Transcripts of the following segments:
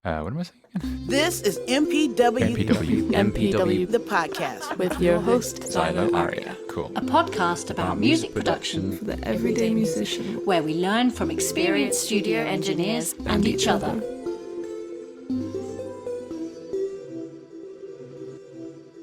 What am I saying again? This is MPW, MPW. the podcast with your host, Xylo Aria. Cool. A podcast about music production For the everyday musician where we learn from experienced studio engineers and each other.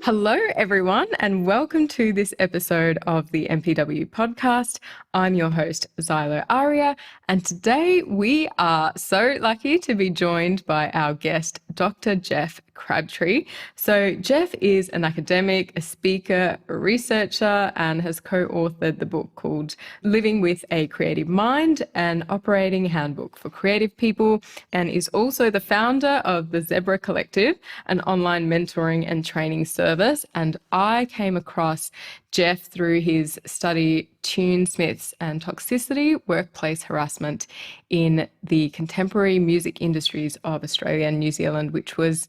Hello, everyone, and welcome to this episode of the MPW podcast. I'm your host, Xylo Aria, and today we are so lucky to be joined by our guest, Dr. Jeff Crabtree. So Jeff is an academic, a speaker, a researcher, and has co-authored the book called Living with a Creative Mind, an operating handbook for creative people, and is also the founder of the Zebra Collective, an online mentoring and training service. And I came across Jeff through his study Tunesmiths and Toxicity, Workplace Harassment in the Contemporary Music Industries of Australia and New Zealand, which was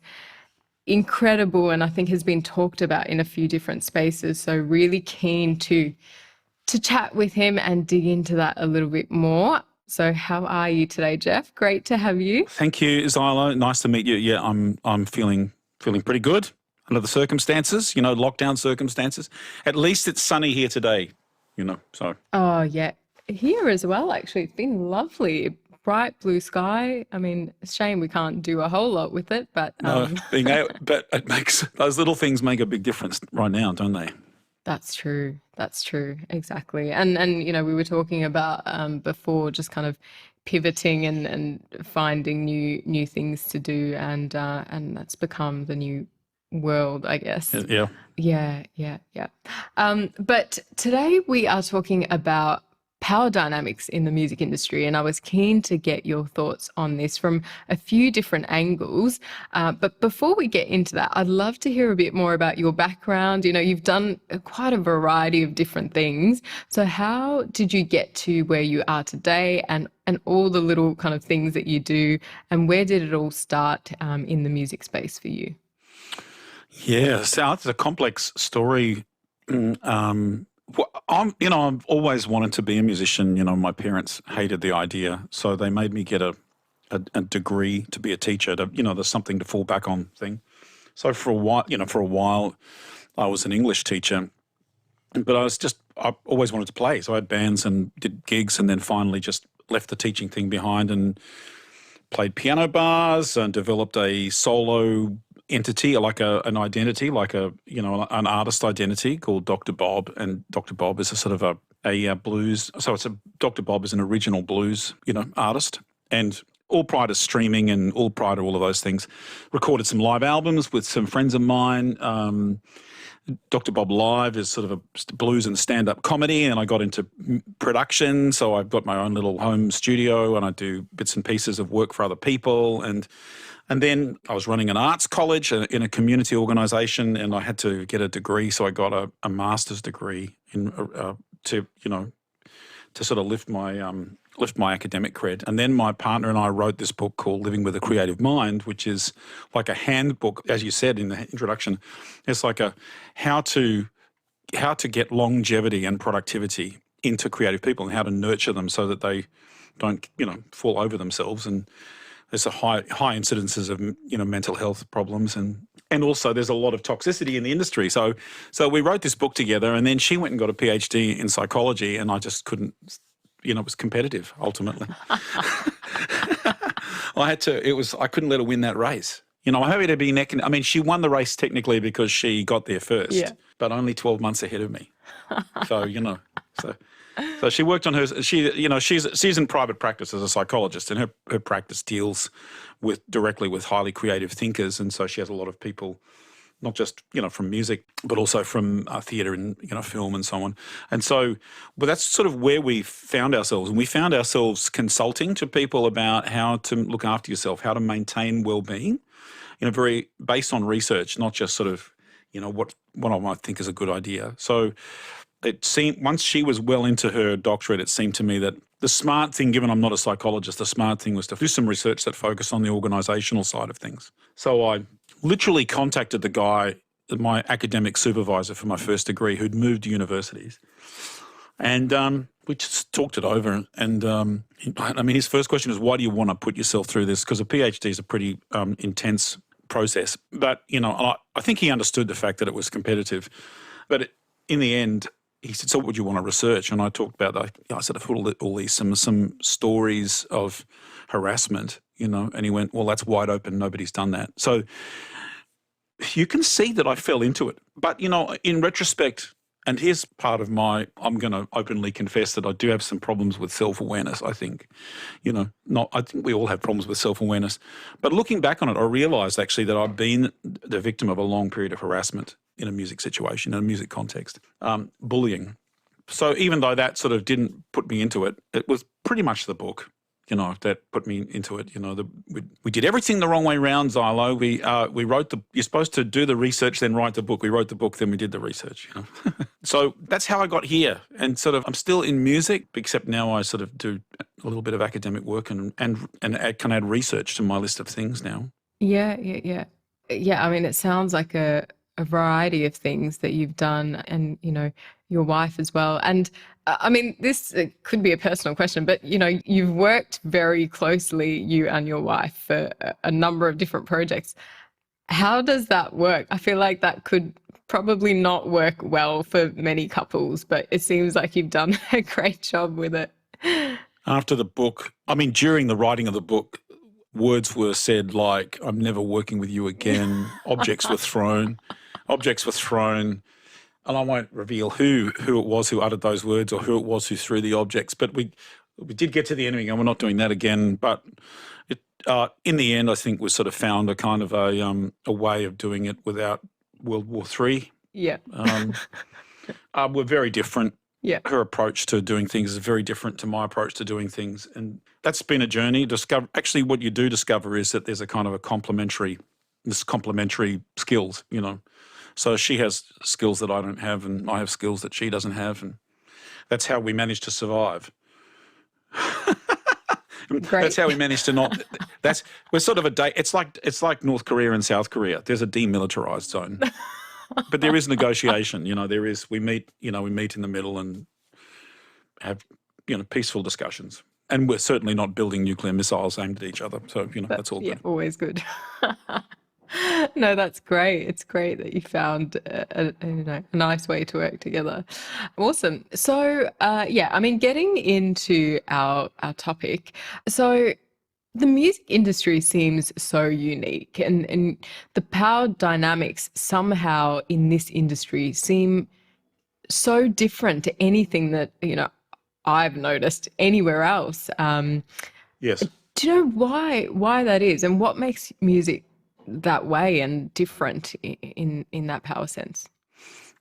incredible and I think has been talked about in a few different spaces. So really keen to chat with him and dig into that a little bit more. So how are you today, Jeff? Great to have you. Thank you, Xylo. Nice to meet you. Yeah, I'm feeling pretty good under the circumstances, lockdown circumstances. At least it's sunny here today, so. Oh, yeah. Here as well, actually. It's been lovely. Bright blue sky. I mean, it's a shame we can't do a whole lot with it, but... No, but it makes, those little things make a big difference right now, don't they? That's true. That's true. Exactly. And we were talking about before just kind of pivoting and finding new things to do, and that's become the new world, I guess. Yeah. Yeah. But today we are talking about power dynamics in the music industry, and I was keen to get your thoughts on this from a few different angles. But before we get into that, I'd love to hear a bit more about your background. You've done quite a variety of different things. So how did you get to where you are today, and all the little kind of things that you do, and where did it all start in the music space for you? Yeah, so it's a complex story. I've always wanted to be a musician. My parents hated the idea, so they made me get a degree to be a teacher. There's something to fall back on thing. So for a while, I was an English teacher, but I always wanted to play. So I had bands and did gigs, and then finally just left the teaching thing behind and played piano bars and developed a solo entity, like an identity, like an artist identity called Dr. Bob. And Dr. Bob is a sort of a blues. So Dr. Bob is an original blues, artist. And all prior to streaming and all prior to all of those things, recorded some live albums with some friends of mine. Dr. Bob Live is sort of a blues and stand-up comedy, and I got into production. So I've got my own little home studio, and I do bits and pieces of work for other people. And then I was running an arts college in a community organisation, and I had to get a degree. So I got a master's degree to sort of lift my academic cred. And then my partner and I wrote this book called Living with a Creative Mind, which is like a handbook, as you said in the introduction. It's like a how to get longevity and productivity into creative people, and how to nurture them so that they don't fall over themselves. And there's a high incidences of mental health problems, and also there's a lot of toxicity in the industry. So we wrote this book together, and then she went and got a PhD in psychology, and I just couldn't. It was competitive ultimately. I couldn't let her win that race. I'm happy to be neck and. I mean, she won the race technically because she got there first, but only 12 months ahead of me. So So she worked on her. She's in private practice as a psychologist, and her practice deals directly with highly creative thinkers, and so she has a lot of people, not just from music, but also from theatre and film and so on. And so, but that's sort of where we found ourselves, and we found ourselves consulting to people about how to look after yourself, how to maintain well-being, very based on research, not just sort of what I might think is a good idea. So it seemed, once she was well into her doctorate, it seemed to me that the smart thing, given I'm not a psychologist, the smart thing was to do some research that focused on the organisational side of things. So I literally contacted the guy, my academic supervisor for my first degree, who'd moved universities, and we just talked it over, and I mean, his first question is, why do you want to put yourself through this? Because a PhD is a pretty intense process. But, I think he understood the fact that it was competitive. But in the end, he said, so what would you want to research? And I talked about that. I said, I've put all these, some stories of harassment, and he went, well, that's wide open. Nobody's done that. So you can see that I fell into it. But, in retrospect, and here's part of I'm going to openly confess that I do have some problems with self-awareness, I think. I think we all have problems with self-awareness. But looking back on it, I realised actually that I've been the victim of a long period of harassment in a music situation, in a music context, bullying. So even though that sort of didn't put me into it, it was pretty much the book, that put me into it. We did everything the wrong way round, Xylo. We wrote you're supposed to do the research, then write the book. We wrote the book, then we did the research, So that's how I got here. And sort of I'm still in music, except now I sort of do a little bit of academic work and can add research to my list of things now. Yeah. I mean, it sounds like a variety of things that you've done, and, your wife as well. And I mean, this could be a personal question, but, you've worked very closely, you and your wife, for a number of different projects. How does that work? I feel like that could probably not work well for many couples, but it seems like you've done a great job with it. After the book, during the writing of the book, words were said like, I'm never working with you again. Objects were thrown. And I won't reveal who it was who uttered those words or who it was who threw the objects. But we did get to the end and we're not doing that again. But in the end, I think we sort of found a kind of a way of doing it without World War III. Yeah. We're very different. Yeah. Her approach to doing things is very different to my approach to doing things. And that's been a journey. Actually, what you do discover is that there's a kind of a complementary skills, So she has skills that I don't have, and I have skills that she doesn't have, and that's how we managed to survive. Great. That's how we managed to not. We're sort of it's like North Korea and South Korea. There's a demilitarized zone, but there is negotiation. We meet in the middle and have peaceful discussions. And we're certainly not building nuclear missiles aimed at each other. So that's all good. Yeah, always good. No, that's great. It's great that you found a nice way to work together. Awesome. So, getting into our topic. So, the music industry seems so unique, and the power dynamics somehow in this industry seem so different to anything that I've noticed anywhere else. Yes. Do you know why that is, and what makes music that way and different in that power sense?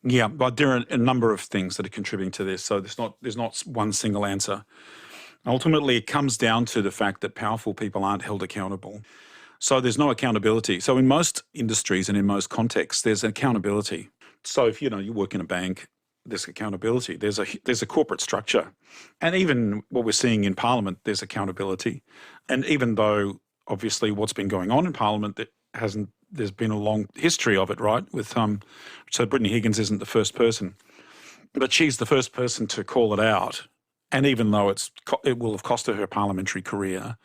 Yeah, but there are a number of things that are contributing to this. So there's not one single answer. Ultimately, it comes down to the fact that powerful people aren't held accountable. So there's no accountability. So in most industries and in most contexts, there's accountability. So if you work in a bank, there's accountability. There's a corporate structure, and even what we're seeing in Parliament, there's accountability. And even though obviously what's been going on in Parliament, there's been a long history of it, right? So Brittany Higgins isn't the first person, but she's the first person to call it out. And even though it will have cost her parliamentary career,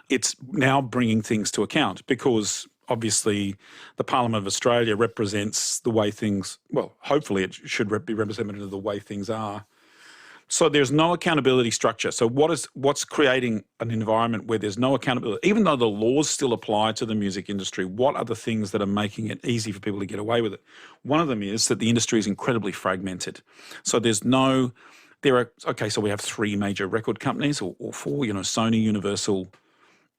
it's now bringing things to account, because obviously the Parliament of Australia represents the way things, well, hopefully it should be representative of the way things are. So there's no accountability structure. So what's creating an environment where there's no accountability? Even though the laws still apply to the music industry, what are the things that are making it easy for people to get away with it? One of them is that the industry is incredibly fragmented. So so we have 3 major record companies, or 4, Sony, Universal,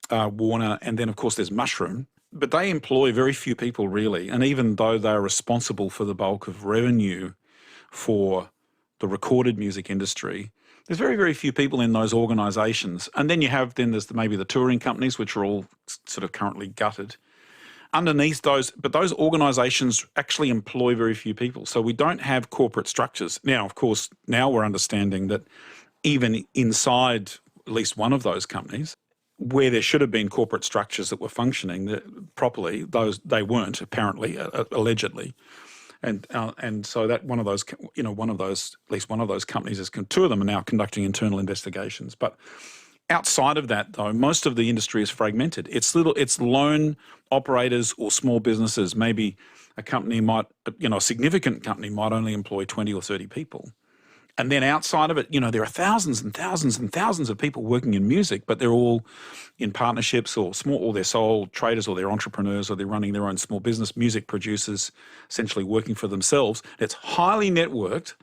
Warner, and then of course there's Mushroom. But they employ very few people really. And even though they're responsible for the bulk of revenue for the recorded music industry, there's very, very few people in those organisations. And then there's maybe the touring companies, which are all sort of currently gutted. Underneath those organisations actually employ very few people. So we don't have corporate structures. Now, of course, we're understanding that even inside at least one of those companies, where there should have been corporate structures that were functioning properly, they weren't, apparently, allegedly. And so that one of those, at least one of those companies is, two of them are now conducting internal investigations. But outside of that, though, most of the industry is fragmented. It's lone operators or small businesses. Maybe a company might, a significant company might only employ 20 or 30 people. And then outside of it, there are thousands and thousands and thousands of people working in music, but they're all in partnerships or they're sole traders or they're entrepreneurs or they're running their own small business, music producers, essentially working for themselves. It's highly networked.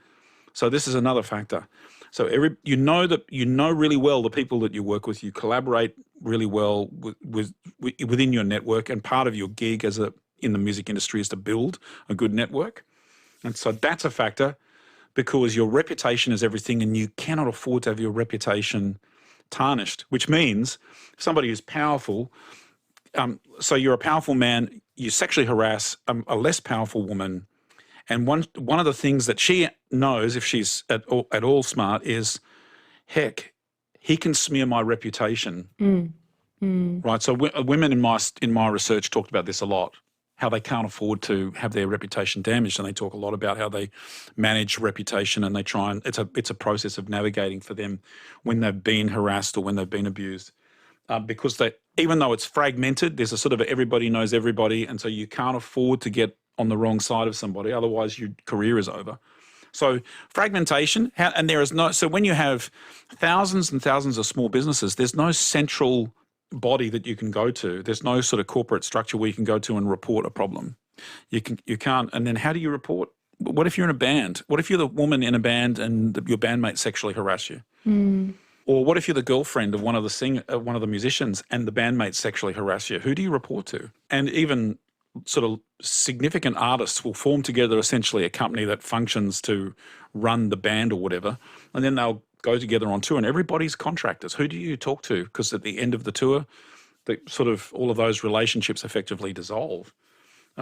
So this is another factor. So you know really well the people that you work with. You collaborate really well within your network, and part of your gig in the music industry is to build a good network. And so that's a factor, because your reputation is everything, and you cannot afford to have your reputation tarnished. Which means if somebody who's powerful, so you're a powerful man, you sexually harass a less powerful woman. And one of the things that she knows, if she's at all smart, is, heck, he can smear my reputation, right? So women in my research talked about this a lot, how they can't afford to have their reputation damaged, and they talk a lot about how they manage reputation, and they try and it's a process of navigating for them when they've been harassed or when they've been abused, because even though it's fragmented, there's a sort of everybody knows everybody, and so you can't afford to get on the wrong side of somebody, otherwise your career is over. So fragmentation, so when you have thousands and thousands of small businesses, there's no central body that you can go to. There's no sort of corporate structure where you can go to and report a problem. You can't. And then how do you report? What if you're in a band? What if you're the woman in a band and your bandmates sexually harass you? Or what if you're the girlfriend of one of the musicians and the bandmates sexually harass you? Who do you report to? And even sort of significant artists will form together essentially a company that functions to run the band or whatever, and then they'll go together on tour, and everybody's contractors. Who do you talk to? Because at the end of the tour, all of those relationships effectively dissolve.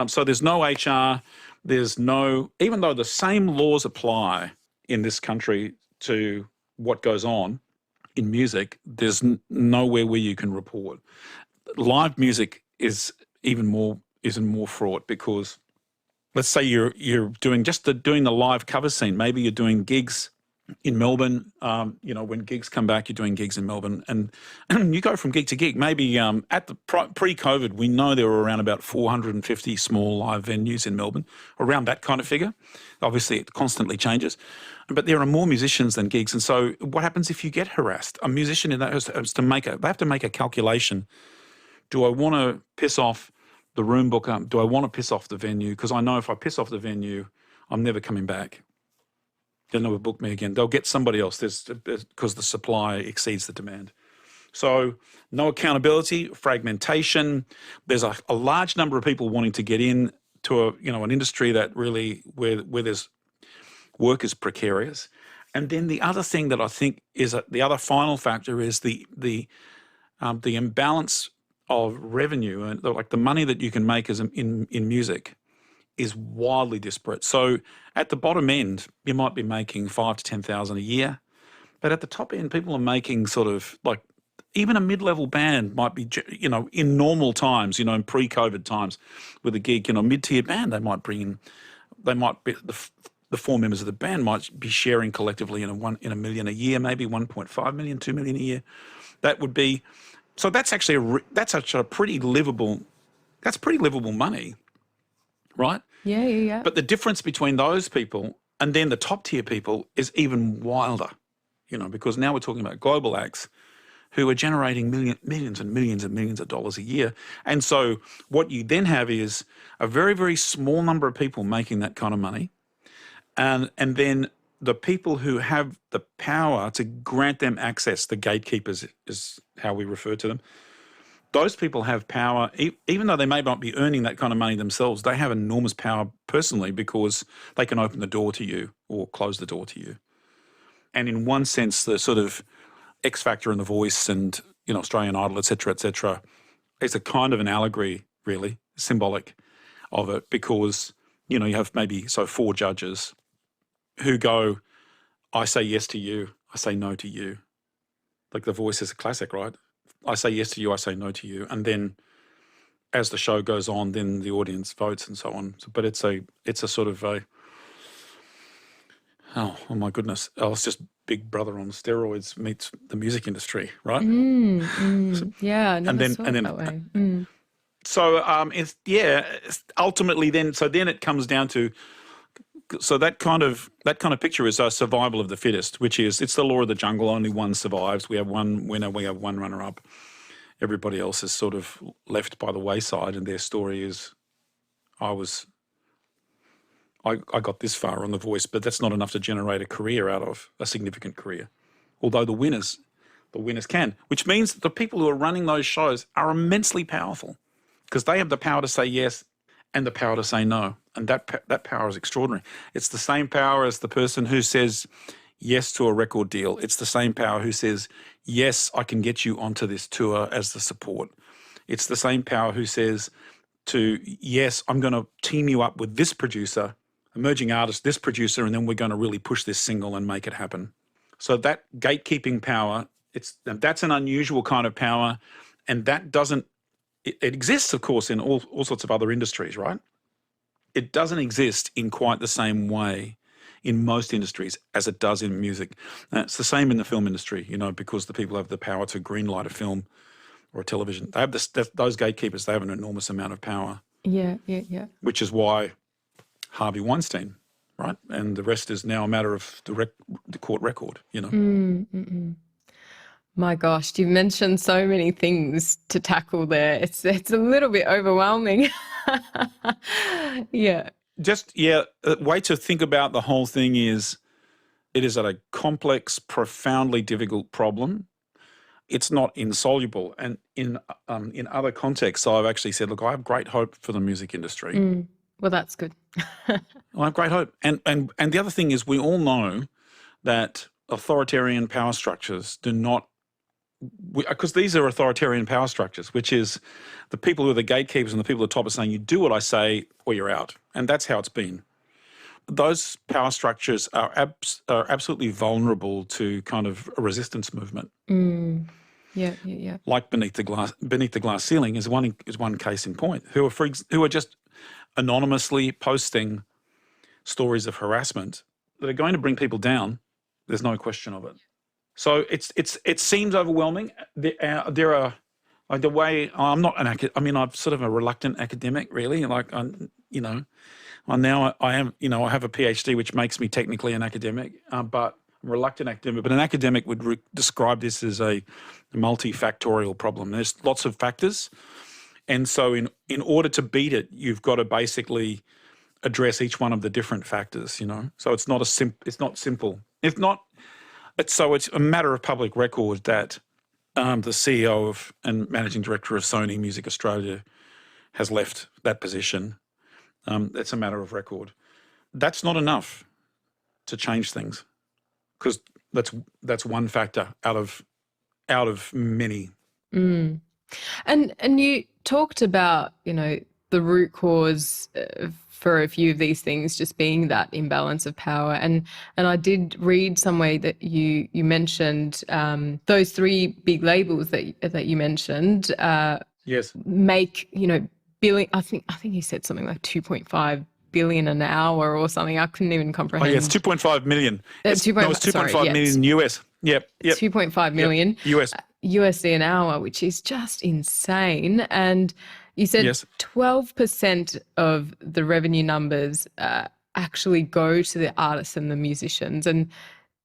So there's no HR, even though the same laws apply in this country to what goes on in music, there's nowhere where you can report. Live music is even more fraught, because let's say you're doing the live cover scene. Maybe you're doing gigs in Melbourne. When gigs come back, you're doing gigs in Melbourne, and you go from gig to gig. Maybe at the pre-COVID, we know there were around about 450 small live venues in Melbourne, around that kind of figure. Obviously, it constantly changes, but there are more musicians than gigs. And so, what happens if you get harassed? A musician in that has to they have to make a calculation. Do I want to piss off the room booker? Do I want to piss off the venue? Because I know if I piss off the venue, I'm never coming back. They'll never book me again. They'll get somebody else because the supply exceeds the demand. So no accountability, fragmentation. There's a large number of people wanting to get in to an industry that really where there's work is precarious. And then the other thing that I think is the other final factor is the imbalance of revenue, and like the money that you can make in music is wildly disparate. So at the bottom end, you might be making $5,000 to $10,000 a year, but at the top end, people are making sort of like, even a mid-level band might be, in normal times, in pre-COVID times, with a gig, mid-tier band, they might be the four members of the band might be sharing collectively in $1 million a year, maybe 1.5 million, 2 million a year. That would be, so that's actually pretty livable money, right? Yeah. But the difference between those people and then the top tier people is even wilder, because now we're talking about global acts who are generating millions and millions and millions of dollars a year. And so what you then have is a very, very small number of people making that kind of money. And then the people who have the power to grant them access, the gatekeepers is how we refer to them, those people have power, even though they may not be earning that kind of money themselves, they have enormous power personally, because they can open the door to you or close the door to you. And in one sense, the sort of X Factor and The Voice and, Australian Idol, et cetera, is a kind of an allegory, really, symbolic of it, because, you have maybe 4 judges who go, I say yes to you, I say no to you. Like The Voice is a classic, right? I say yes to you, I say no to you. And then as the show goes on, then the audience votes and so on. But it's a sort of a, oh my goodness, it's just Big Brother on steroids meets the music industry, right? Yeah, I never saw it that way. So ultimately then it comes down to, so that kind of picture is a survival of the fittest, which is, it's the law of the jungle. Only one survives. We have one winner. We have one runner-up. Everybody else is sort of left by the wayside, and their story is, I got this far on The Voice, but that's not enough to generate a career out of, a significant career. Although the winners can, which means that the people who are running those shows are immensely powerful, because they have the power to say yes and the power to say no. And that power is extraordinary. It's the same power as the person who says yes to a record deal. It's the same power who says, yes, I can get you onto this tour as the support. It's the same power who says to, yes, I'm going to team you up with this producer, emerging artist, this producer, and then we're going to really push this single and make it happen. So that gatekeeping power, that's an unusual kind of power, and that doesn't, it exists, of course, in all sorts of other industries, right? It doesn't exist in quite the same way in most industries as it does in music. And it's the same in the film industry, because the people have the power to greenlight a film or a television. They have those gatekeepers, they have an enormous amount of power. Yeah. Which is why Harvey Weinstein, right? And the rest is now a matter of the court record, My gosh, you've mentioned so many things to tackle there. It's a little bit overwhelming. Yeah. A way to think about the whole thing is, it is a complex, profoundly difficult problem. It's not insoluble. And in other contexts, I've actually said, look, I have great hope for the music industry. Well, that's good. I have great hope. And the other thing is, we all know that authoritarian power structures do not, because these are authoritarian power structures, which is the people who are the gatekeepers and the people at the top are saying, you do what I say or you're out. And that's how it's been. Those power structures are absolutely vulnerable to kind of a resistance movement. Yeah. Like beneath the glass ceiling is one case in point, who are just anonymously posting stories of harassment that are going to bring people down. There's no question of it. So it seems overwhelming. There are, like, the way, I'm not I'm sort of a reluctant academic, really. Like, I am, I have a PhD, which makes me technically an academic, but I'm a reluctant academic. But an academic would describe this as a multifactorial problem. There's lots of factors. And so in order to beat it, you've got to basically address each one of the different factors, So it's not simple. So it's a matter of public record that the CEO and Managing Director of Sony Music Australia has left that position. It's a matter of record. That's not enough to change things, because that's one factor out of many. And you talked about, the root cause for a few of these things just being that imbalance of power. And I did read somewhere that you mentioned those three big labels that you mentioned. Yes. Make, billion. I think you said something like 2.5 billion an hour or something. I couldn't even comprehend. Oh, yeah, it's 2.5 million. It's 2.5 million US. Yep. 2.5 million US. USD an hour, which is just insane. And you said 12% of the revenue numbers actually go to the artists and the musicians, and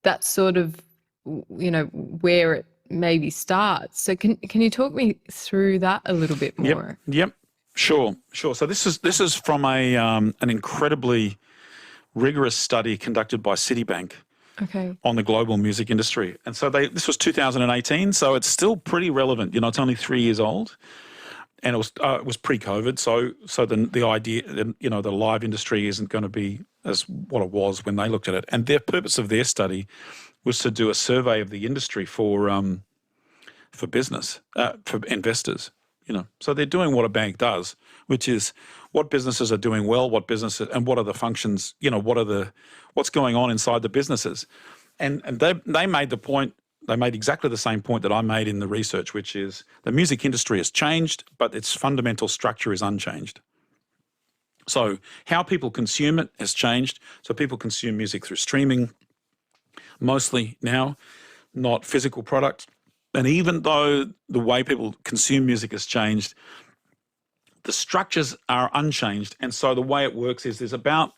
that's sort of, where it maybe starts. So can you talk me through that a little bit more? Yep. Sure. So this is from an incredibly rigorous study conducted by Citibank. Okay. On the global music industry. And so this was 2018, so it's still pretty relevant. It's only 3 years old, and it was pre-COVID. So the idea, the live industry isn't going to be as what it was when they looked at it. And the purpose of their study was to do a survey of the industry for business, for investors. So they're doing what a bank does, which is what businesses are doing well, what businesses, and what are the functions, what's going on inside the businesses. And they made the point they made exactly the same point that I made in the research, which is the music industry has changed, but its fundamental structure is unchanged. So how people consume it has changed. So people consume music through streaming mostly now, not physical products. And even though the way people consume music has changed, the structures are unchanged. And so the way it works is there's about,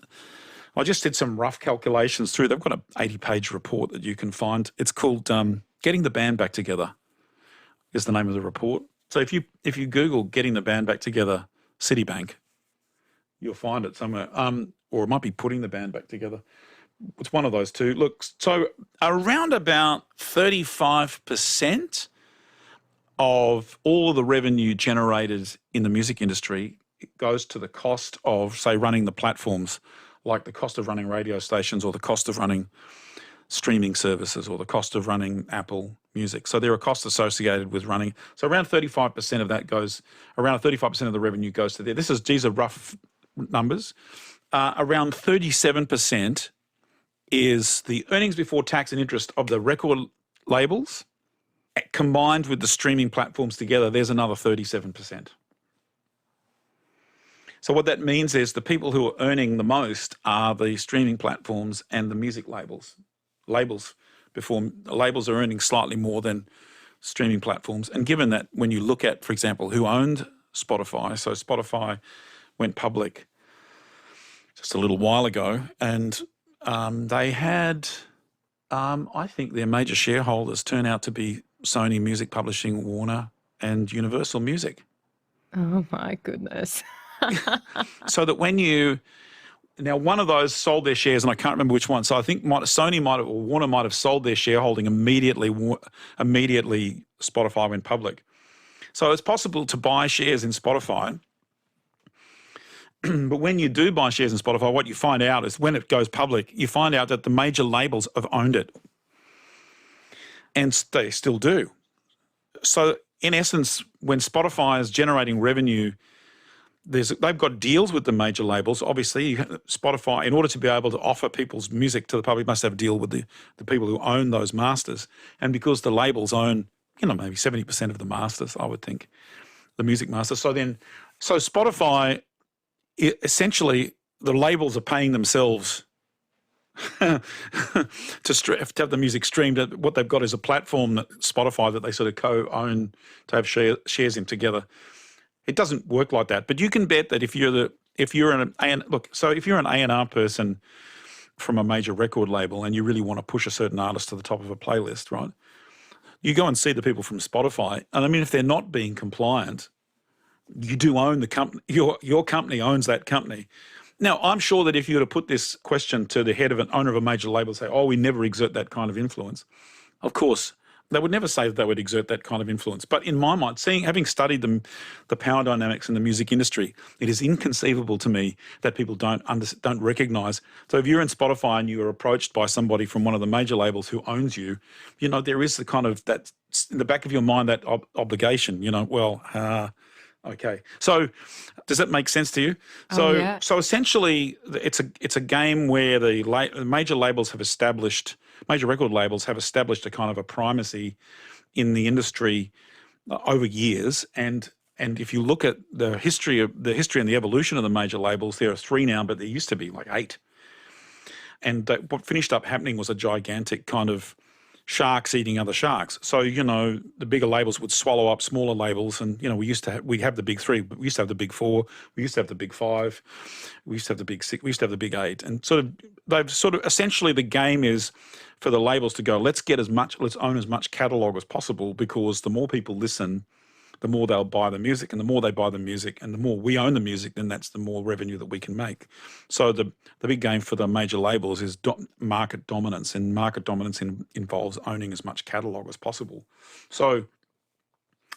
I just did some rough calculations through. They've got an 80-page report that you can find. It's called Getting the Band Back Together is the name of the report. So if you Google Getting the Band Back Together Citibank, you'll find it somewhere. Or it might be Putting the Band Back Together. It's one of those two. Look, so around about 35% of all of the revenue generated in the music industry goes to the cost of, say, running the platforms, like the cost of running radio stations or the cost of running streaming services or the cost of running Apple Music. So there are costs associated with running. So around 35% of that goes, around 35% of the revenue goes to there. These are rough numbers. Around 37% is the earnings before tax and interest of the record labels combined with the streaming platforms together. There's another 37%. So what that means is the people who are earning the most are the streaming platforms and the music labels. Labels are earning slightly more than streaming platforms. And given that when you look at, for example, who owned Spotify, so Spotify went public just a little while ago, and they had, I think their major shareholders turn out to be Sony Music Publishing, Warner, and Universal Music. Oh my goodness. So that now one of those sold their shares, and I can't remember which one. So I think Sony might have, or Warner might have sold their shareholding immediately. Spotify went public. So it's possible to buy shares in Spotify. But when you do buy shares in Spotify, what you find out is when it goes public, you find out that the major labels have owned it. And they still do. So in essence, when Spotify is generating revenue, they've got deals with the major labels. Obviously, Spotify, in order to be able to offer people's music to the public, must have a deal with the people who own those masters. And because the labels own, maybe 70% of the masters, I would think, the music masters. So Spotify, essentially, the labels are paying themselves to have the music streamed. What they've got is a platform that Spotify that they sort of co-own to have shares in together. It doesn't work like that, but you can bet that if you're an A&R person from a major record label and you really want to push a certain artist to the top of a playlist, right? You go and see the people from Spotify, and I mean, if they're not being compliant, you do own the company. Your company owns that company. Now, I'm sure that if you were to put this question to the head of an owner of a major label, say, "Oh, we never exert that kind of influence," of course, they would never say that they would exert that kind of influence. But in my mind, having studied the power dynamics in the music industry, it is inconceivable to me that people don't recognise. So if you're in Spotify and you are approached by somebody from one of the major labels who owns you, there is the kind of that in the back of your mind, that obligation. Okay. So does that make sense to you? Yeah. So essentially, it's a game where the major labels have established. Major record labels have established a kind of a primacy in the industry over years, and if you look at the history and the evolution of the major labels, there are 3 now, but there used to be like 8. And what finished up happening was a gigantic kind of sharks eating other sharks. So the bigger labels would swallow up smaller labels, and we have the big 3, but we used to have the big 4, we used to have the big 5, we used to have the big 6, we used to have the big 8, and essentially the game is for the labels to go, let's own as much catalogue as possible, because the more people listen, the more they'll buy the music, and the more they buy the music, and the more we own the music, then that's the more revenue that we can make. So the big game for the major labels is market dominance, and market dominance involves owning as much catalogue as possible. So,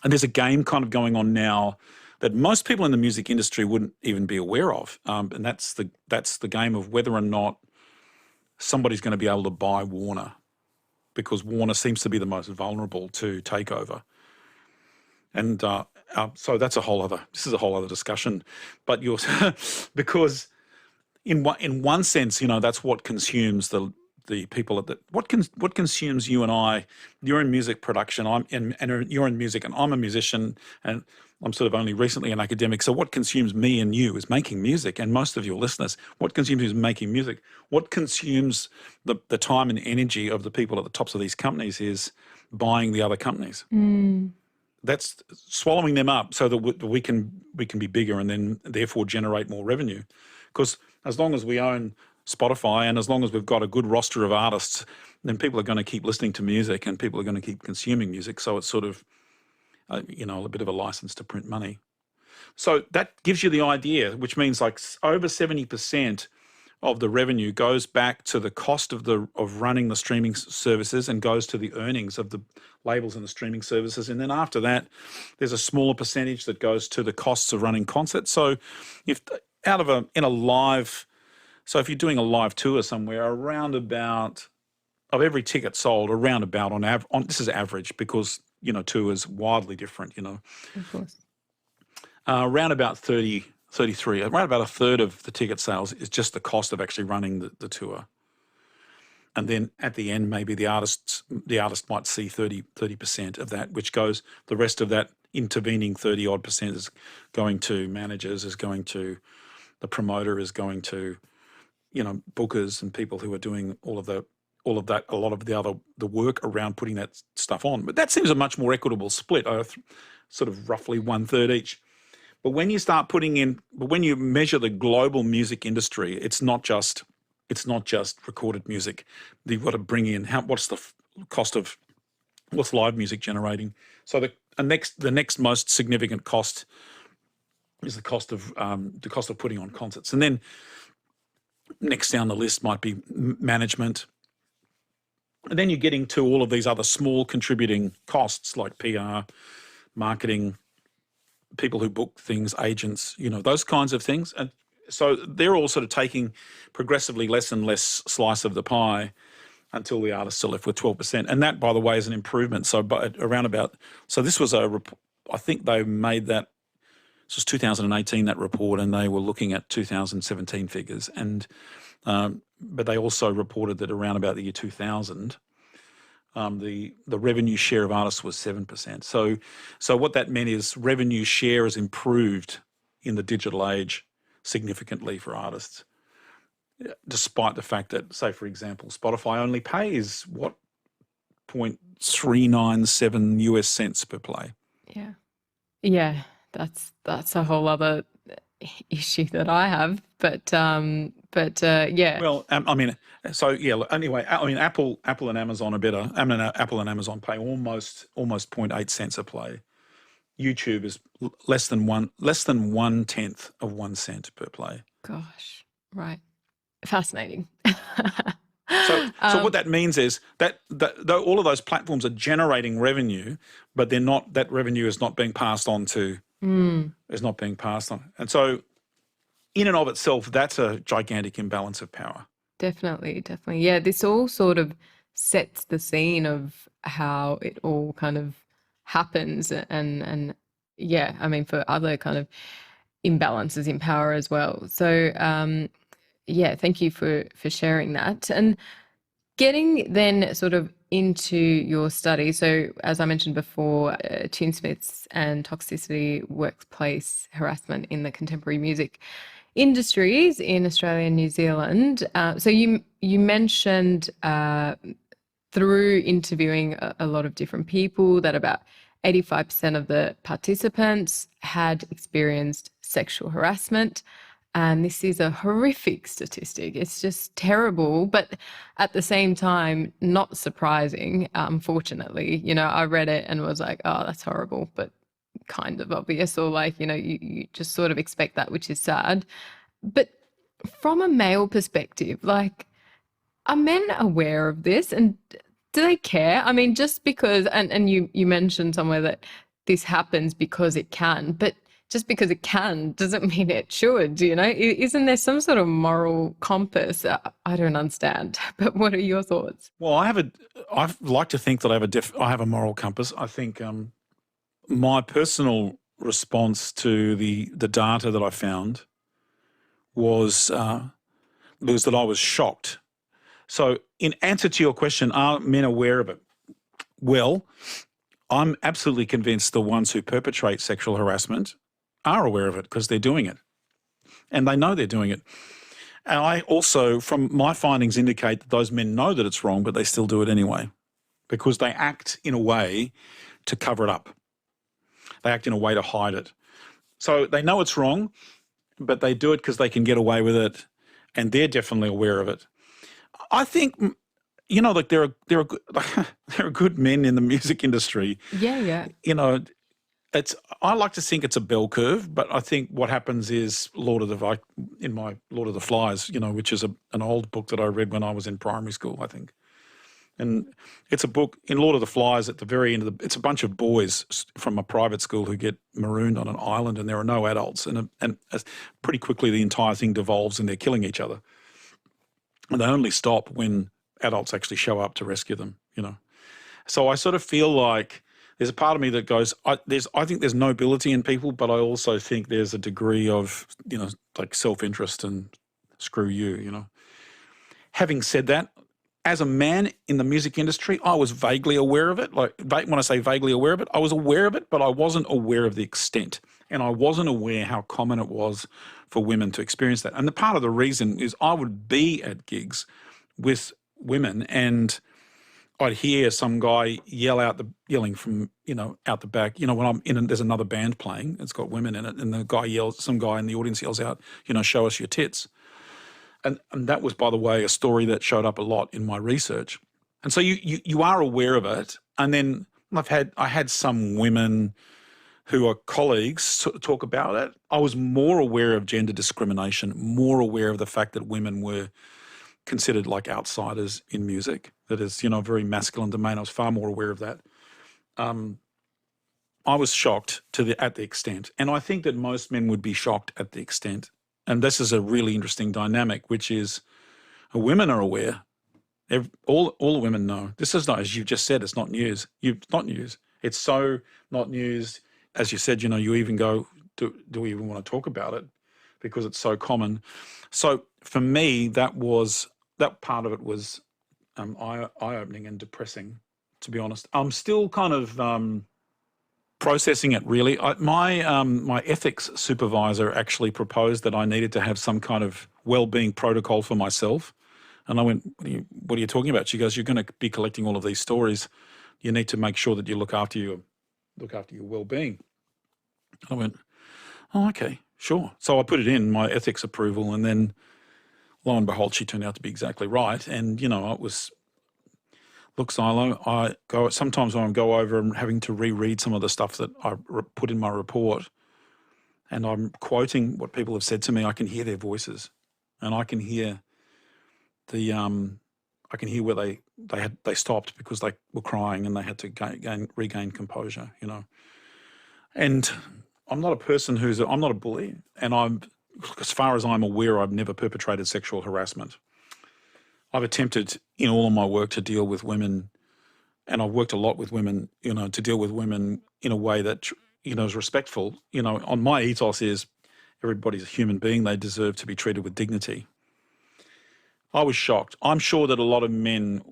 and there's a game kind of going on now that most people in the music industry wouldn't even be aware of, and that's the game of whether or not somebody's going to be able to buy Warner, because Warner seems to be the most vulnerable to takeover. And so this is a whole other discussion. But because in one sense, that's what consumes the the people at the what consumes you and I. You're in music production. You're in music, and I'm a musician, and I'm sort of only recently an academic. So what consumes me and you is making music, and most of your listeners. What consumes you is making music. What consumes the time and energy of the people at the tops of these companies is buying the other companies. That's swallowing them up so that we can be bigger and then therefore generate more revenue. Because as long as we own Spotify and as long as we've got a good roster of artists, then people are going to keep listening to music and people are going to keep consuming music. So it's sort of, a bit of a license to print money. So that gives you the idea, which means like over 70% of the revenue goes back to the cost of running the streaming services and goes to the earnings of the labels and the streaming services. And then after that, there's a smaller percentage that goes to the costs of running concerts. So if you're doing a live tour somewhere, around about of every ticket sold, around about on this is average because tours wildly different. Of course. Around about 33, around about a third of the ticket sales is just the cost of actually running the tour. And then at the end, maybe the artist might see 30% of that, which goes, the rest of that intervening 30-odd% is going to managers, is going to the promoter, is going to, bookers and people who are doing all of that, a lot of the work around putting that stuff on. But that seems a much more equitable split, sort of roughly 1/3 each. But when you start when you measure the global music industry, it's not just recorded music. You've got to bring in what's the cost of what's live music generating. So the next most significant cost is the cost of putting on concerts, and then next down the list might be management, and then you're getting to all of these other small contributing costs like PR, marketing, people who book things, agents, those kinds of things. And so they're all sort of taking progressively less and less slice of the pie until the artists are left with 12%. And that, by the way, is an improvement. So this was I think they made that, this was 2018, that report, and they were looking at 2017 figures. And but they also reported that around about the year 2000, the revenue share of artists was 7%. So what that meant is revenue share has improved in the digital age significantly for artists, despite the fact that, say, for example, Spotify only pays, 0.397 US cents per play. Yeah. Yeah, that's a whole other issue that I have, but yeah. Well, anyway, Apple and Amazon are better. Apple and Amazon pay almost 0.8 cents a play. YouTube is less than 1/10 of 1 cent per play. Gosh, right. Fascinating. So what that means is that all of those platforms are generating revenue, but that revenue is not being passed on to. Is not being passed on, and so in and of itself, that's a gigantic imbalance of power. Definitely. Yeah, this all sort of sets the scene of how it all kind of happens, and yeah, I mean, for other kind of imbalances in power as well. So yeah, thank you for sharing that. And getting then sort of into your study. So as I mentioned before, Tunesmiths and Toxicity, Workplace Harassment in the Contemporary Music Industries in Australia and New Zealand. So you mentioned through interviewing a lot of different people that about 85% of the participants had experienced sexual harassment. And this is a horrific statistic. It's just terrible, but at the same time, not surprising, unfortunately. I read it and was like, oh, that's horrible, but kind of obvious, or like, you just sort of expect that, which is sad. But from a male perspective, like, are men aware of this and do they care? I mean, just because, and you mentioned somewhere that this happens because it can, but just because it can doesn't mean it should, Isn't there some sort of moral compass? I don't understand, but what are your thoughts? Well, I like to think that I have a moral compass. I think my personal response to the data that I found was that I was shocked So in answer to your question, are men aware of it? Well, I'm absolutely convinced the ones who perpetrate sexual harassment are aware of it because they're doing it. And they know they're doing it. And I also, from my findings, indicate that those men know that it's wrong, but they still do it anyway because they act in a way to cover it up. They act in a way to hide it. So they know it's wrong, but they do it because they can get away with it, and they're definitely aware of it. I think, like there are good men in the music industry. Yeah. I like to think it's a bell curve, but I think what happens is in my Lord of the Flies, which is an old book that I read when I was in primary school, I think. And it's a book in Lord of the Flies at the very end it's a bunch of boys from a private school who get marooned on an island and there are no adults. And pretty quickly the entire thing devolves and they're killing each other. And they only stop when adults actually show up to rescue them, So I sort of feel like there's a part of me that goes, I think there's nobility in people, but I also think there's a degree of, like self-interest and screw you, Having said that, as a man in the music industry, I was vaguely aware of it. Like when I say vaguely aware of it, I was aware of it, but I wasn't aware of the extent. And I wasn't aware how common it was for women to experience that. And the part of the reason is I would be at gigs with women and I'd hear some guy yelling from, out the back. When I'm in and there's another band playing, it's got women in it, and some guy in the audience yells out, show us your tits. And that was, by the way, a story that showed up a lot in my research. And so you are aware of it. And then I had some women who are colleagues talk about it. I was more aware of gender discrimination, more aware of the fact that women were considered like outsiders in music. That is, a very masculine domain. I was far more aware of that. I was shocked at the extent. And I think that most men would be shocked at the extent. And this is a really interesting dynamic, which is women are aware. All the women know. This is not, as you just said, it's not news. It's not news. It's so not news. As you said, you even go, do we even want to talk about it? Because it's so common. So for me, that part of it was eye-opening and depressing, to be honest. I'm still kind of processing it, really. My ethics supervisor actually proposed that I needed to have some kind of well-being protocol for myself. And I went, what are you talking about? She goes, you're going to be collecting all of these stories. You need to make sure that you look after your well-being. I went, oh, okay, sure. So I put it in, my ethics approval, and then lo and behold, she turned out to be exactly right. And, it was, look, Xylo, sometimes when I go over and having to reread some of the stuff that I put in my report and I'm quoting what people have said to me, I can hear their voices and I can hear where they stopped because they were crying and they had to regain composure, And I'm not a person I'm not a bully, and as far as I'm aware, I've never perpetrated sexual harassment. I've attempted in all of my work to deal with women, and I've worked a lot with women, to deal with women in a way that, is respectful. On my ethos is everybody's a human being. They deserve to be treated with dignity. I was shocked. I'm sure that a lot of men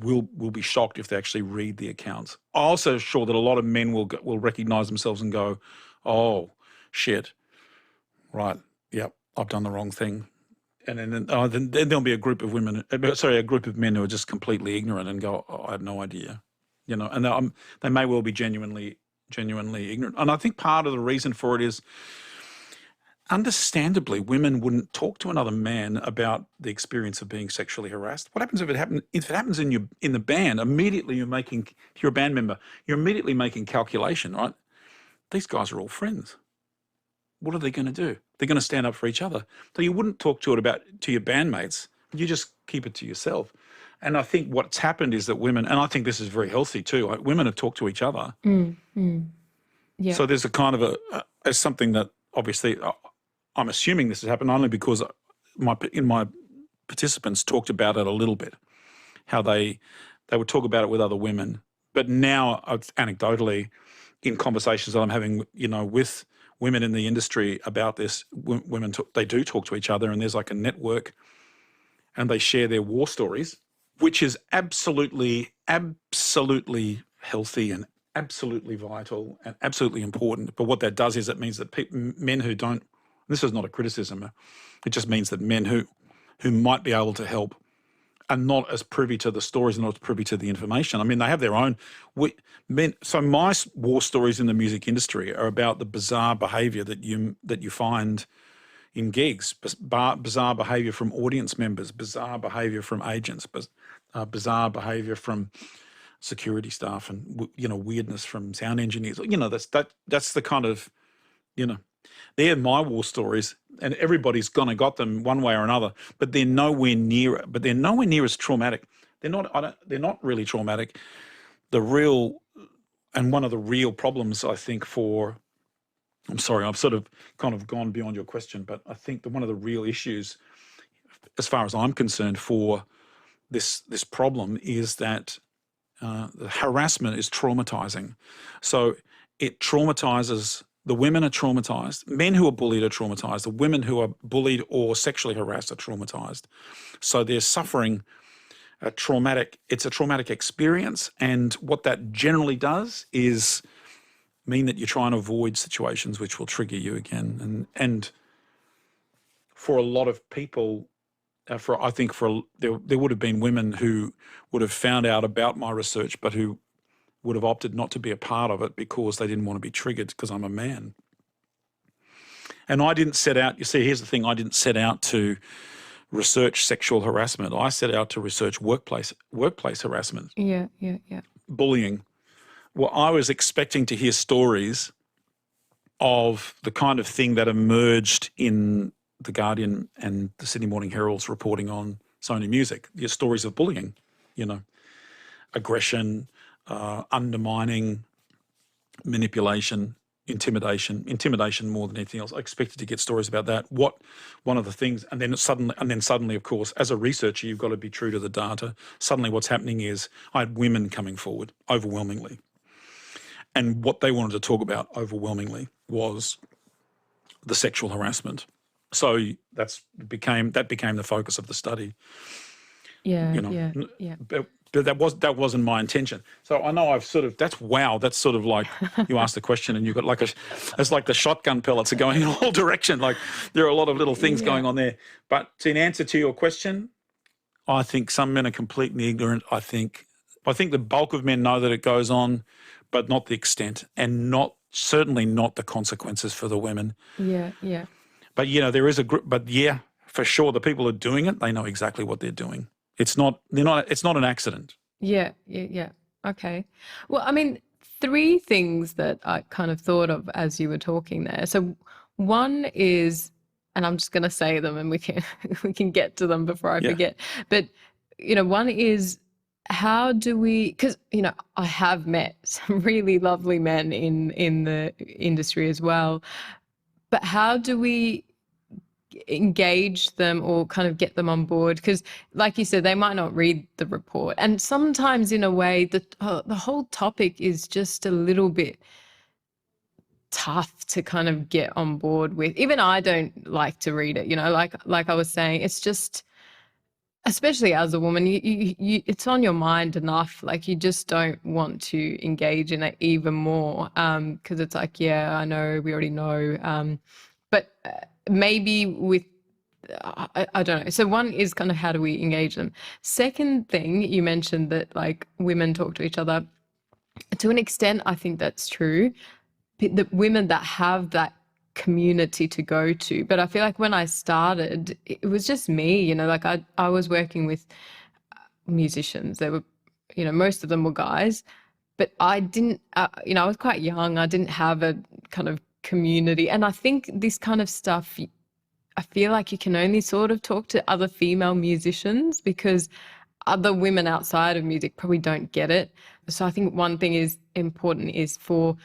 will be shocked if they actually read the accounts. I'm also sure that a lot of men will recognise themselves and go, oh, shit, right, yep, I've done the wrong thing. And then there'll be a group of men who are just completely ignorant and go, oh, I had no idea, and they may well be genuinely ignorant. And I think part of the reason for it is, understandably, women wouldn't talk to another man about the experience of being sexually harassed. What happens if it happens in the band? Immediately if you're a band member, you're immediately making calculation, right? These guys are all friends. What are they going to do? They're going to stand up for each other. So you wouldn't talk to your bandmates. You just keep it to yourself. And I think what's happened is that women, and I think this is very healthy too, women have talked to each other. Yeah. So there's a kind of there's something that obviously I'm assuming this has happened only because my participants talked about it a little bit, how they would talk about it with other women. But now, anecdotally, in conversations that I'm having, with women in the industry about this, women they do talk to each other, and there's like a network, and they share their war stories. which is absolutely healthy and absolutely vital and absolutely important. But what that does is it means that men who don't, this is not a criticism, it just means that men who might be able to help are not as privy to the stories and not as privy to the information. I mean, they have their own. So my war stories in the music industry are about the bizarre behaviour that you find in gigs, bizarre behaviour from audience members, bizarre behaviour from agents, bizarre behaviour from security staff, and weirdness from sound engineers. That's the kind of, they're my war stories, and everybody's got them one way or another. But they're nowhere near as traumatic. They're not really traumatic. One of the real problems, I think, I'm sorry, I've sort of kind of gone beyond your question, but I think that one of the real issues, as far as I'm concerned, for this problem is that the harassment is traumatizing. So it traumatizes, the women are traumatized, men who are bullied are traumatized, the women who are bullied or sexually harassed are traumatized. So they're suffering it's a traumatic experience, and what that generally does is mean that you try and avoid situations which will trigger you again. And for a lot of people, there would have been women who would have found out about my research, but who would have opted not to be a part of it because they didn't want to be triggered because I'm a man. And I didn't set out, you see, here's the thing, I didn't set out to research sexual harassment. I set out to research workplace harassment. Yeah. Bullying. Well, I was expecting to hear stories of the kind of thing that emerged in The Guardian and the Sydney Morning Herald's reporting on Sony Music, the stories of bullying, aggression, undermining, manipulation, intimidation more than anything else. I expected to get stories about that. One of the things, and then suddenly, of course, as a researcher, you've got to be true to the data. Suddenly what's happening is I had women coming forward overwhelmingly. And what they wanted to talk about overwhelmingly was the sexual harassment. So that became the focus of the study. Yeah. But that wasn't my intention. So I know that's sort of like you asked the question and you've got it's like the shotgun pellets are going in all directions. Like there are a lot of little things going on there. But in answer to your question, I think some men are completely ignorant. I think the bulk of men know that it goes on, but not the extent, and certainly not the consequences for the women. Yeah. But there is a group. But yeah, for sure, the people who are doing it, they know exactly what they're doing. It's not an accident. Yeah. Okay. Well, I mean, 3 things that I kind of thought of as you were talking there. So one is, and I'm just going to say them and we can get to them before I forget. But, one is, how do we, because, I have met some really lovely men in the industry as well, but how do we engage them or kind of get them on board? Because like you said, they might not read the report, and sometimes in a way the whole topic is just a little bit tough to kind of get on board with. Even I don't like to read it, like I was saying, it's just, especially as a woman, you it's on your mind enough, like you just don't want to engage in it even more, because it's like, yeah, I know, we already know, but maybe with, I don't know. So one is kind of, how do we engage them? Second thing, you mentioned that like women talk to each other. To an extent, I think that's true. The women that have that community to go to. But I feel like when I started, it was just me, like I was working with musicians. They were, most of them were guys, but I didn't, I was quite young. I didn't have a kind of community. And I think this kind of stuff, I feel like you can only sort of talk to other female musicians because other women outside of music probably don't get it. So I think one thing is important is for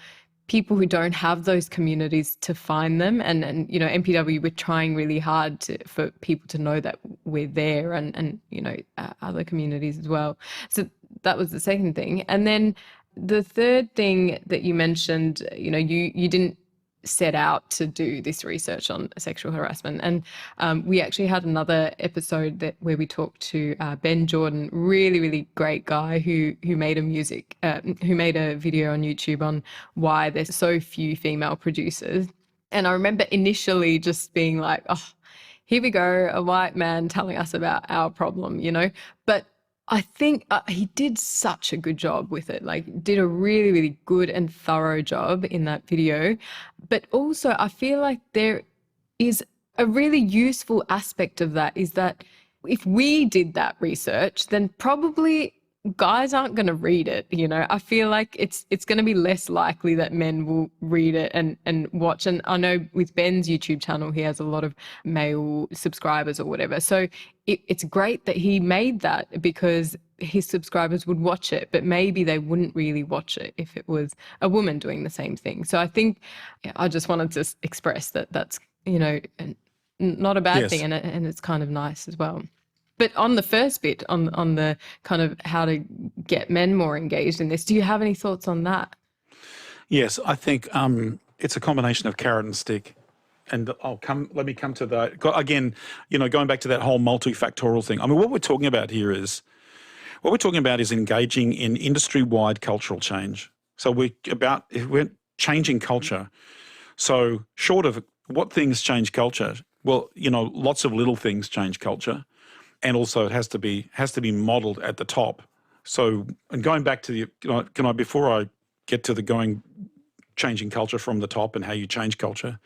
people who don't have those communities to find them. And MPW, we're trying really hard for people to know that we're there, and other communities as well. So that was the second thing. And then the third thing that you mentioned, you didn't set out to do this research on sexual harassment. And we actually had another episode where we talked to Ben Jordan, really, really great guy who made a video on YouTube on why there's so few female producers. And I remember initially just being like, oh, here we go, a white man telling us about our problem, But I think he did such a good job with it, like did a really, really good and thorough job in that video. But also I feel like there is a really useful aspect of that is that if we did that research, then probably guys aren't going to read it. I feel like it's going to be less likely that men will read it and watch. And I know with Ben's YouTube channel, he has a lot of male subscribers or whatever. So it's great that he made that because his subscribers would watch it, but maybe they wouldn't really watch it if it was a woman doing the same thing. So I think I just wanted to express that that's, not a bad thing, and it's kind of nice as well. But on the first bit, on the kind of how to get men more engaged in this, do you have any thoughts on that? Yes, I think it's a combination of carrot and stick. And let me come to that. Again, going back to that whole multifactorial thing. I mean, what we're talking about here is engaging in industry-wide cultural change. So we're changing culture. So short of what things change culture, well, lots of little things change culture. And also it has to be modelled at the top. So, and going back to before I get to changing culture from the top and how you change culture,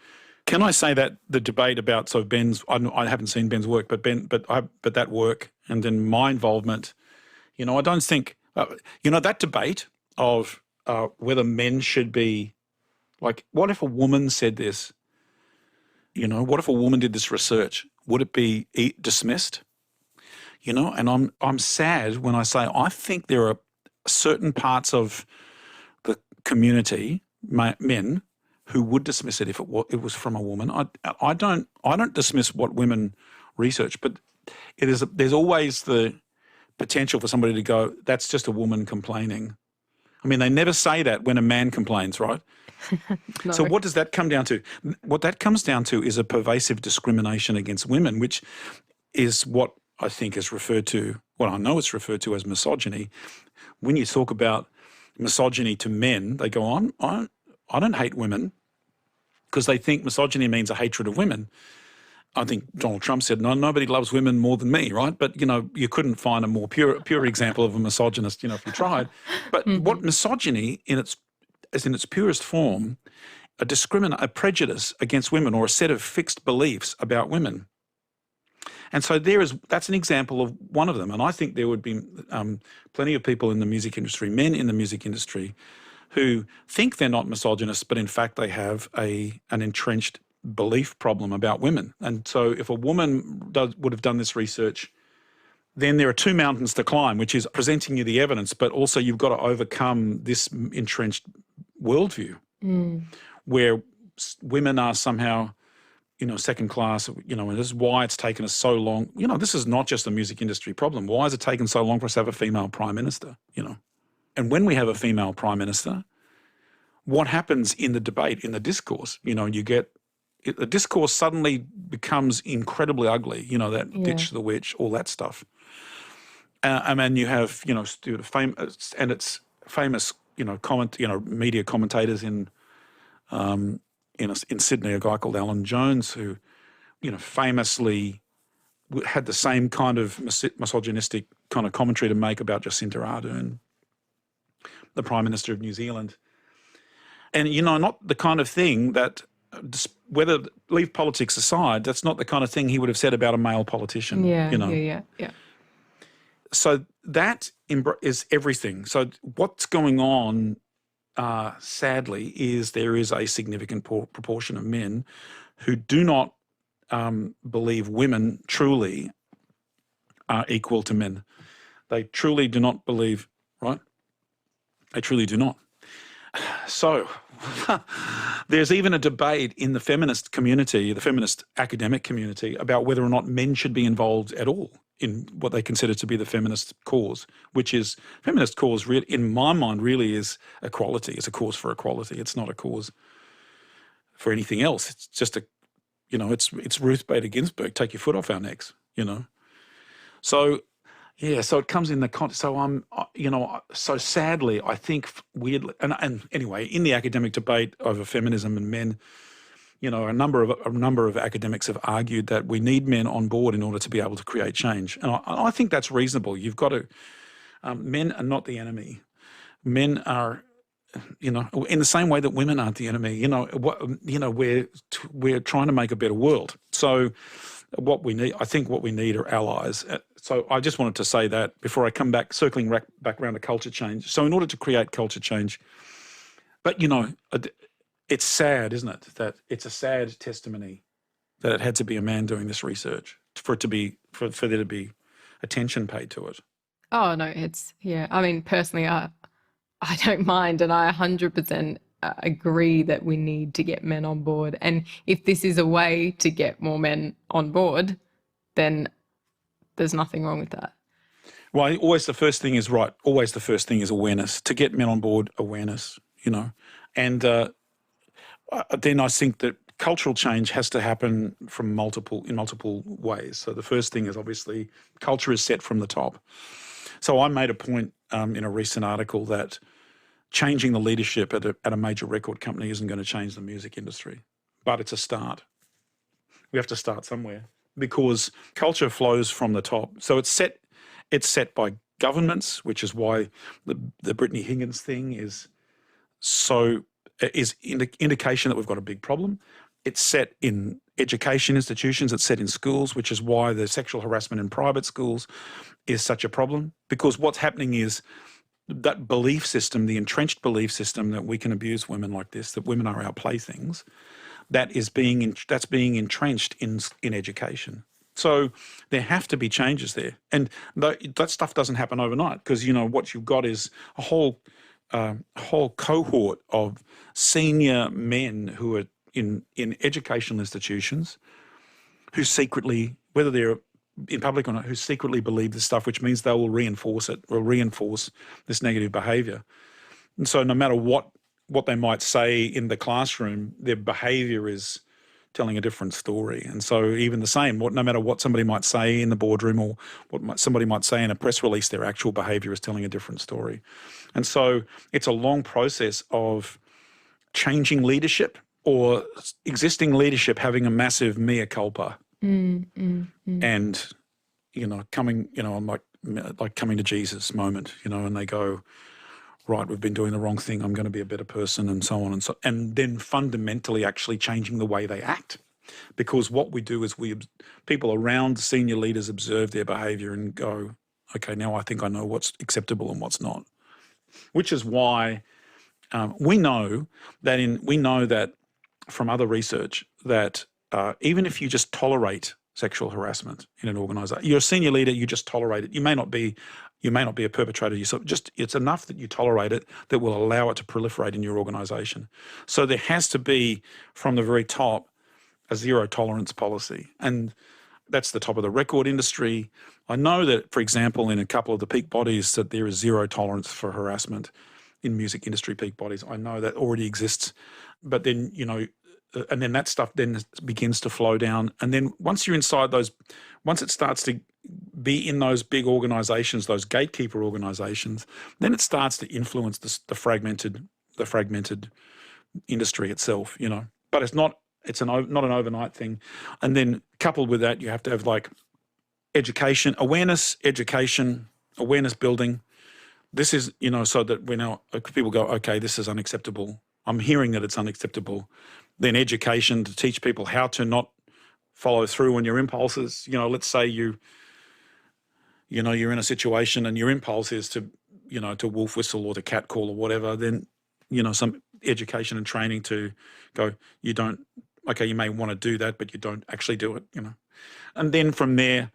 can I say that the debate about Ben's, I haven't seen Ben's work, but that work and then my involvement, I don't think that debate of whether men should be like, what if a woman said this? What if a woman did this research? Would it be dismissed? And I'm sad when I say I think there are certain parts of the community, men, who would dismiss it if it was from a woman. I don't dismiss what women research, but there's always the potential for somebody to go, that's just a woman complaining. I mean, they never say that when a man complains, right? No. So what does that come down to? What that comes down to is a pervasive discrimination against women, which is what I think is referred to, I know it's referred to as misogyny. When you talk about misogyny to men, they go, I don't hate women, because they think misogyny means a hatred of women. I think Donald Trump said, no, nobody loves women more than me, right? But, you couldn't find a more pure example of a misogynist, if you tried. But what misogyny is in its purest form, a prejudice against women or a set of fixed beliefs about women. And so that's an example of one of them. And I think there would be plenty of people in the music industry, men in the music industry, who think they're not misogynists, but in fact they have an entrenched belief problem about women. And so if a woman would have done this research, then there are two mountains to climb, which is presenting you the evidence, but also you've got to overcome this entrenched worldview where women are somehow second class, and this is why it's taken us so long. This is not just a music industry problem. Why has it taken so long for us to have a female prime minister, And when we have a female prime minister, what happens in the debate, in the discourse, the discourse suddenly becomes incredibly ugly, ditch the witch, all that stuff. And then you have, famous, media commentators in Sydney, a guy called Alan Jones, who, famously had the same kind of misogynistic kind of commentary to make about Jacinda Ardern, the Prime Minister of New Zealand. And, not the kind of thing that, leave politics aside, that's not the kind of thing he would have said about a male politician. Yeah. So that is everything. So what's going on, sadly, is there is a significant proportion of men who do not believe women truly are equal to men. They truly do not believe, right? They truly do not. So there's even a debate in the feminist community, the feminist academic community, about whether or not men should be involved at all in what they consider to be the feminist cause, which is feminist cause, in my mind, really is equality. It's a cause for equality. It's not a cause for anything else. It's just it's Ruth Bader Ginsburg, take your foot off our necks, So, yeah, so it comes in the context. So so sadly, I think weirdly, and anyway, in the academic debate over feminism and men, a number of academics have argued that we need men on board in order to be able to create change, and I think that's reasonable. You've got to. Men are not the enemy. Men are, in the same way that women aren't the enemy. We're trying to make a better world. So, what we need are allies. So I just wanted to say that before I come back, circling back around to culture change. So in order to create culture change, but it's sad, isn't it? That it's a sad testimony that it had to be a man doing this research for there to be attention paid to it. Oh, no, I mean, personally, I don't mind, and I 100% agree that we need to get men on board. And if this is a way to get more men on board, then there's nothing wrong with that. Well, always the first thing is awareness. To get men on board, awareness, And then I think that cultural change has to happen in multiple ways. So the first thing is obviously culture is set from the top. So I made a point in a recent article that changing the leadership at a major record company isn't going to change the music industry, but it's a start. We have to start somewhere because culture flows from the top. So it's set by governments, which is why the Brittany Higgins thing is indication that we've got a big problem. It's set in education institutions, it's set in schools, which is why the sexual harassment in private schools is such a problem, because what's happening is that belief system, the entrenched belief system that we can abuse women like this, that women are our playthings, that's being entrenched in education. So there have to be changes there. And that stuff doesn't happen overnight because, what you've got is a whole cohort of senior men who are in educational institutions who secretly, whether they're in public or not, who secretly believe this stuff, which means they will reinforce this negative behaviour. And so no matter what they might say in the classroom, their behaviour is telling a different story. And so even the same, no matter what somebody might say in the boardroom or somebody might say in a press release, their actual behaviour is telling a different story. And so it's a long process of changing leadership or existing leadership having a massive mea culpa. And, coming, like coming to Jesus moment, and they go, right, we've been doing the wrong thing, I'm going to be a better person, and so on. And then fundamentally actually changing the way they act. Because what we do is people around senior leaders observe their behaviour and go, okay, now I think I know what's acceptable and what's not. Which is why we know that from other research that even if you just tolerate sexual harassment in an organisation, you're a senior leader, you just tolerate it. You may not be a perpetrator yourself. It's enough that you tolerate it that will allow it to proliferate in your organisation. So there has to be, from the very top, a zero tolerance policy, and that's the top of the record industry. I know that, for example, in a couple of the peak bodies, that there is zero tolerance for harassment in music industry peak bodies. I know that already exists, but then and then that stuff then begins to flow down. And then once you're inside once it starts to be in those big organisations, those gatekeeper organisations, then it starts to influence the fragmented industry itself. But it's not an overnight thing. And then coupled with that, you have to have awareness building. This is, so that people go, okay, this is unacceptable. I'm hearing that it's unacceptable. Then education to teach people how to not follow through on your impulses. Let's say you're in a situation and your impulse is to wolf whistle or to cat call or whatever. Then, some education and training to go, you may want to do that, but you don't actually do it, And then from there,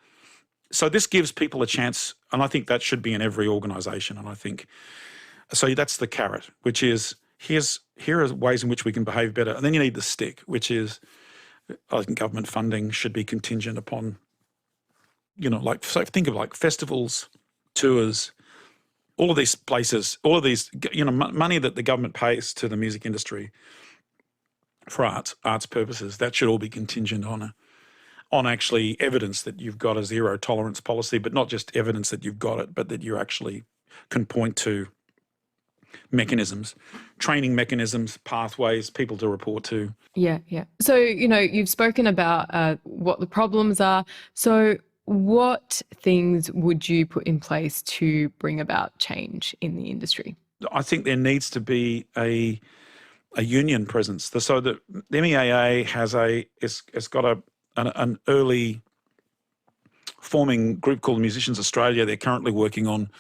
so this gives people a chance, and I think that should be in every organisation. And I think, so that's the carrot, which is, here are ways in which we can behave better. And then you need the stick, which is, I think government funding should be contingent upon, so think of festivals, tours, all of these places, all of these, money that the government pays to the music industry for arts purposes. That should all be contingent on actually evidence that you've got a zero tolerance policy, but not just evidence that you've got it, but that you actually can point to mechanisms, training mechanisms, pathways, people to report to. Yeah, yeah. So, you've spoken about what the problems are. So what things would you put in place to bring about change in the industry? I think there needs to be a union presence. So the MEAA has got an early forming group called Musicians Australia. They're currently working on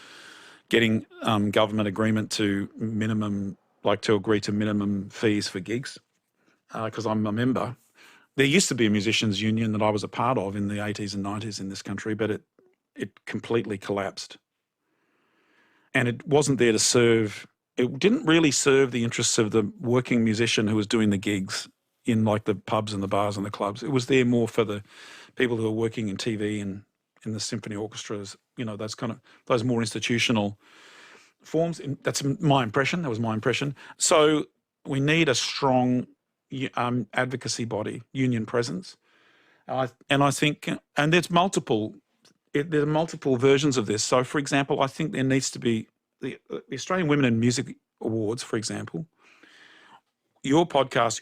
getting government agreement to agree to minimum fees for gigs, because I'm a member. There used to be a musicians union that I was a part of in the 80s and 90s in this country, but it completely collapsed. And it wasn't there to serve, it didn't really serve the interests of the working musician who was doing the gigs in like the pubs and the bars and the clubs. It was there more for the people who are working in TV and in the symphony orchestras, those more institutional forms. That's my impression. That was my impression. So we need a strong advocacy body, union presence. And I think, and there's multiple versions of this. So, for example, I think there needs to be the Australian Women in Music Awards, for example. Your podcast,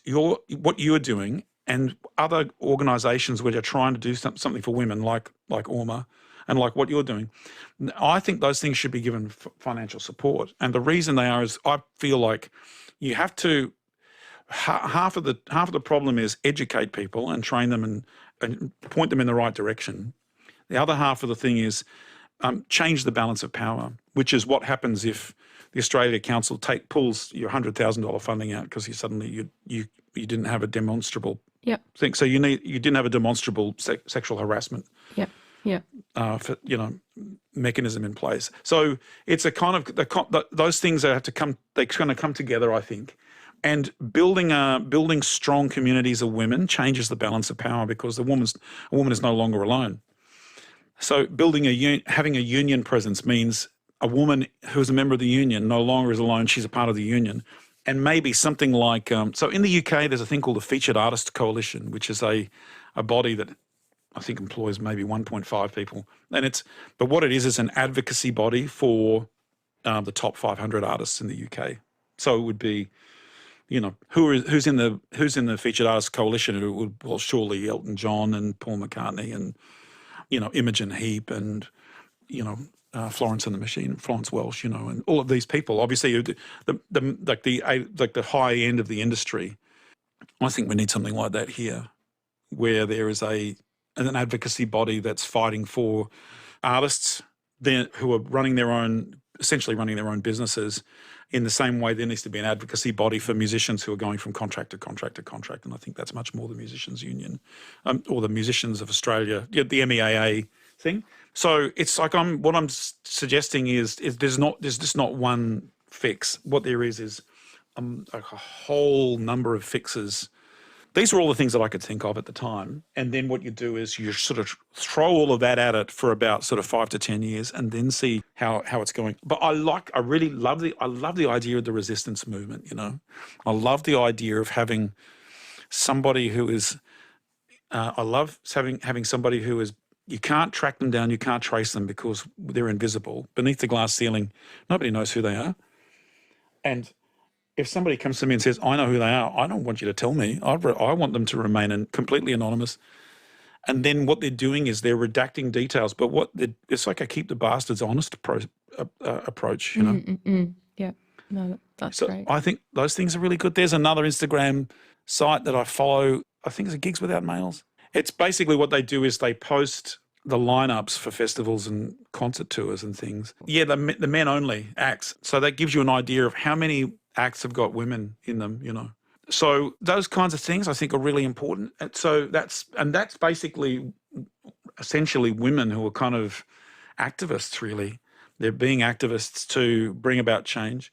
what you're doing, and other organisations which are trying to do something for women, like ORMA, and like what you're doing, I think those things should be given financial support. And the reason they are is I feel like you have to. Half of the problem is educate people and train them and point them in the right direction. The other half of the thing is change the balance of power, which is what happens if the Australia Council pulls your $100,000 funding out because you didn't have a demonstrable thing. So you didn't have a demonstrable sexual harassment. Mechanism in place. So it's a kind of those things that have to come. They're going to come together, I think. And building strong communities of women changes the balance of power because a woman is no longer alone. So having a union presence means a woman who is a member of the union no longer is alone. She's a part of the union. And maybe something like so in the UK there's a thing called the Featured Artist Coalition, which is a body that I think employs maybe 1.5 people. But what it is an advocacy body for the top 500 artists in the UK. So it would be, who's in the Featured Artists Coalition? It would, surely Elton John and Paul McCartney and, Imogen Heap and, Florence and the Machine, Florence Welsh, and all of these people. Obviously, the high end of the industry. I think we need something like that here, where there is an advocacy body that's fighting for artists who are essentially running their own businesses. In the same way, there needs to be an advocacy body for musicians who are going from contract to contract to contract, and I think that's much more the Musicians Union or the Musicians of Australia, the MEAA thing. So it's like what I'm suggesting is there's just not one fix. What there is a whole number of fixes. These are all the things that I could think of at the time. And then what you do is you sort of throw all of that at it for about sort of 5 to 10 years and then see how it's going. But I love the idea of the resistance movement, I love the idea of having somebody who is, I love having somebody who is, you can't track them down, you can't trace them because they're invisible. Beneath the glass ceiling, nobody knows who they are. And if somebody comes to me and says, I know who they are, I don't want you to tell me. I want them to remain completely anonymous. And then what they're doing is they're redacting details. But it's like a keep the bastards honest approach, Yeah, no, that's so great. I think those things are really good. There's another Instagram site that I follow. I think it's Gigs Without Males. It's basically what they do is they post the lineups for festivals and concert tours and things. Yeah, the men only acts. So that gives you an idea of how many acts have got women in them, So those kinds of things I think are really important. And so that's basically essentially women who are kind of activists, really. They're being activists to bring about change.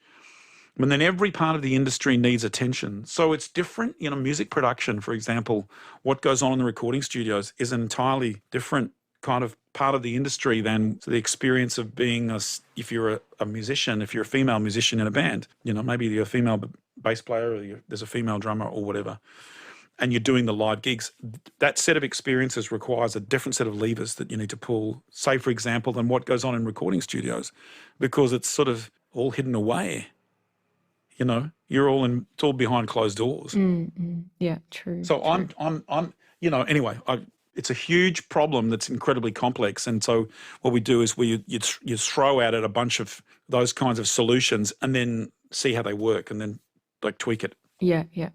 And then every part of the industry needs attention. So it's different, music production, for example, what goes on in the recording studios is an entirely different kind of part of the industry than the experience of being if you're a musician, if you're a female musician in a band, maybe you're a female bass player or there's a female drummer or whatever, and you're doing the live gigs, that set of experiences requires a different set of levers that you need to pull, say, for example, than what goes on in recording studios, because it's sort of all hidden away. You know, it's all behind closed doors. Yeah, true. So true. I'm anyway, it's a huge problem that's incredibly complex. And so what we do is you throw at it a bunch of those kinds of solutions and then see how they work and then like tweak it. Yeah, yeah.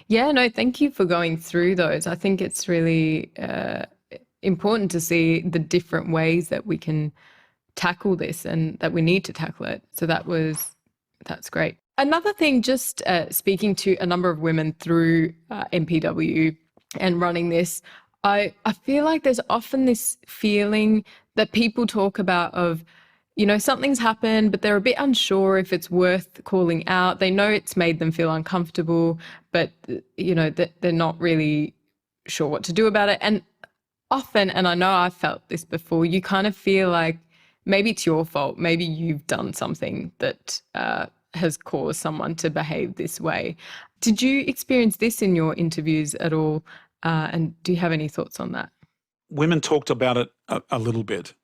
Yeah, no, thank you for going through those. I think it's really important to see the different ways that we can tackle this and that we need to tackle it. So that's great. Another thing, just speaking to a number of women through MPW and running this, I feel like there's often this feeling that people talk about of, you know, something's happened, but they're a bit unsure if it's worth calling out. They know it's made them feel uncomfortable, but, you know, they're not really sure what to do about it. And often, and I know I've felt this before, you kind of feel like maybe it's your fault. Maybe you've done something that has caused someone to behave this way. Did you experience this in your interviews at all? And do you have any thoughts on that? Women talked about it a little bit.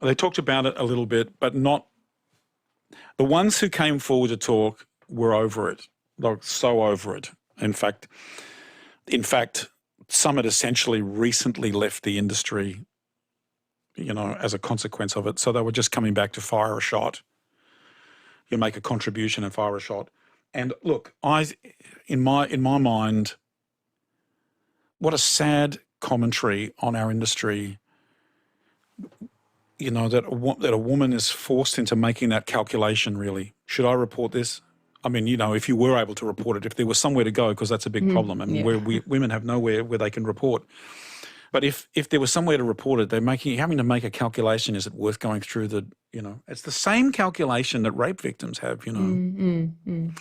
They talked about it a little bit, but not – the ones who came forward to talk were over it, like so over it. In fact, some had essentially recently left the industry, you know, as a consequence of it. So they were just coming back to fire a shot. You make a contribution and fire a shot. And look, in my mind, what a sad commentary on our industry, you know, that a woman is forced into making that calculation, really. Should I report this? I mean, you know, if you were able to report it, if there was somewhere to go, because that's a big problem. I mean, women have nowhere where they can report. But if there was somewhere to report it, having to make a calculation, is it worth going through it's the same calculation that rape victims have, you know.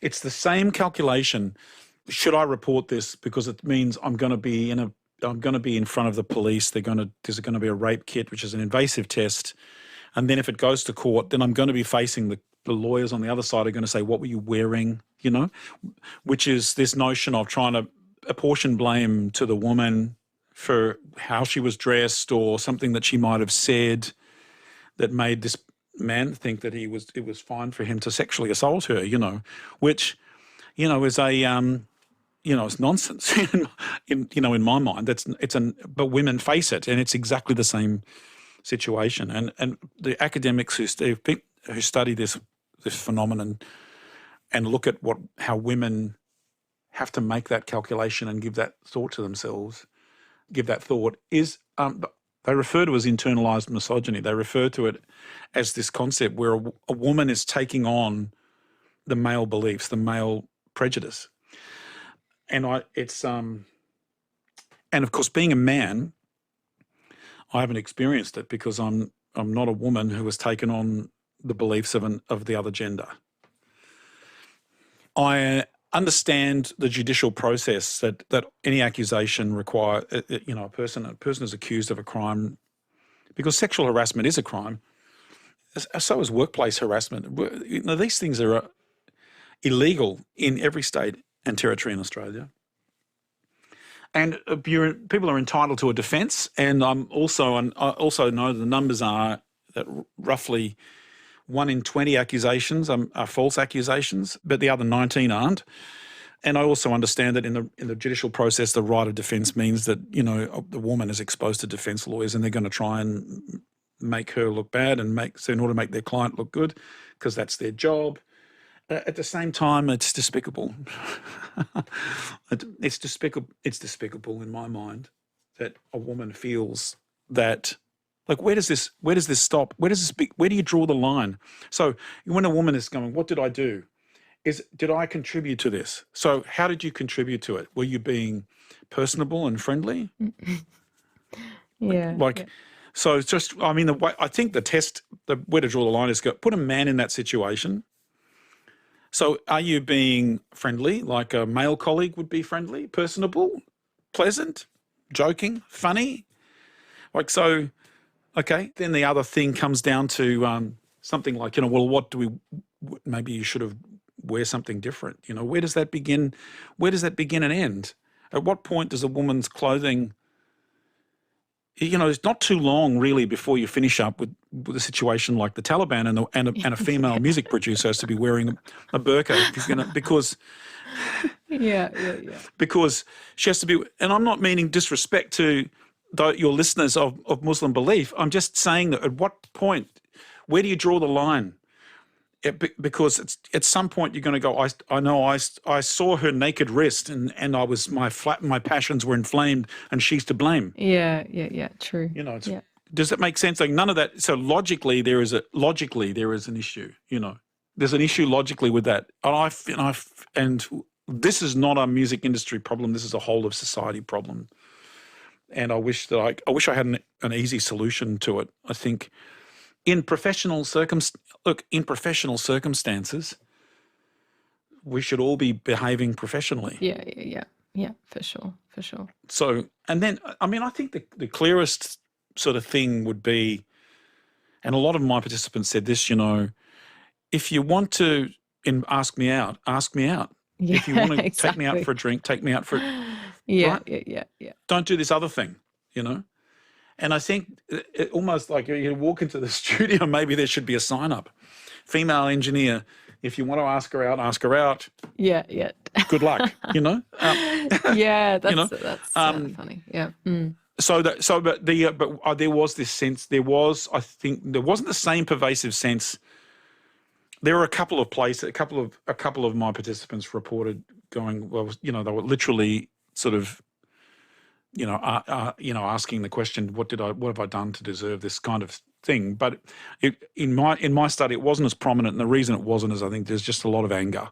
It's the same calculation. Should I report this because it means I'm going to be in front of the police. There's going to be a rape kit, which is an invasive test. And then if it goes to court, then I'm going to be facing the lawyers on the other side are going to say, what were you wearing, you know, which is this notion of trying to apportion blame to the woman for how she was dressed or something that she might have said that made this man think that it was fine for him to sexually assault her, you know, which, you know, is it's nonsense in my mind. But women face it, and it's exactly the same situation. And the academics who study this phenomenon and look at how women have to make that calculation and give that thought to themselves, is they refer to as internalized misogyny. They refer to it as this concept where a woman is taking on the male beliefs, the male prejudice. And of course, being a man, I haven't experienced it because I'm not a woman who has taken on the beliefs of the other gender. I understand the judicial process that any accusation require, you know, a person is accused of a crime because sexual harassment is a crime. So is workplace harassment. You know, these things are illegal in every state and territory in Australia. And people are entitled to a defence, and I also know the numbers are that roughly 1 in 20 accusations are false accusations, but the other 19 aren't. And I also understand that in the judicial process, the right of defence means that, you know, the woman is exposed to defence lawyers, and they're going to try and make her look bad in order to make their client look good, because that's their job. At the same time, it's despicable. It's despicable in my mind that a woman feels that, like, where does this stop? Where do you draw the line? So when a woman is going, what did I do? Did I contribute to this? So how did you contribute to it? Were you being personable and friendly? Yeah. So it's just, I mean, I think the way to draw the line is put a man in that situation. So are you being friendly, like a male colleague would be friendly, personable, pleasant, joking, funny? Like, so, okay. Then the other thing comes down to something like, you know, well, maybe you should have wear something different? You know, where does that begin? Where does that begin and end? At what point does a woman's clothing, you know, it's not too long really before you finish up with a situation like the Taliban and a female music producer has to be wearing a burqa if you're gonna, because because she has to be, and I'm not meaning disrespect to your listeners of Muslim belief. I'm just saying that at what point, where do you draw the line? Because it's, at some point you're going to go, I saw her naked wrist and my passions were inflamed and she's to blame. Yeah, true. You know, does that make sense? Like none of that. So logically there is an issue, you know. There's an issue logically with that. And this is not a music industry problem. This is a whole of society problem. And I wish I had an easy solution to it. I think in professional circumstances, we should all be behaving professionally. Yeah, for sure. So, and then, I mean, I think the clearest sort of thing would be, and a lot of my participants said this, you know, if you want to ask me out. Yeah, if you want to exactly. take me out for a drink, take me out for Yeah, right? yeah. Don't do this other thing, you know? And I think it almost like you walk into the studio, maybe there should be a sign up. Female engineer, if you want to ask her out. Yeah. Good luck, you know? Yeah, that's, you know? that's funny. Yeah. Mm. But there was this sense, I think there wasn't the same pervasive sense. There were a couple of places, a couple of my participants reported going, well, you know, they were literally sort of, you know, asking the question, what have I done to deserve this kind of thing? But in my study, it wasn't as prominent, and the reason it wasn't is I think there's just a lot of anger,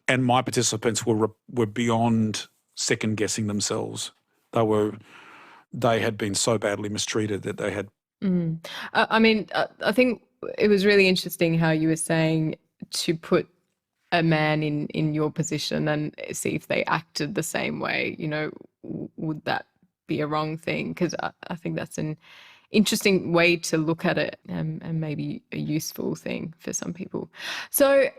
and my participants were beyond second guessing themselves. They had been so badly mistreated that they had. I mean, I think it was really interesting how you were saying to put a man in your position and see if they acted the same way. You know, would that be a wrong thing? Because I think that's an interesting way to look at it, and maybe a useful thing for some people. So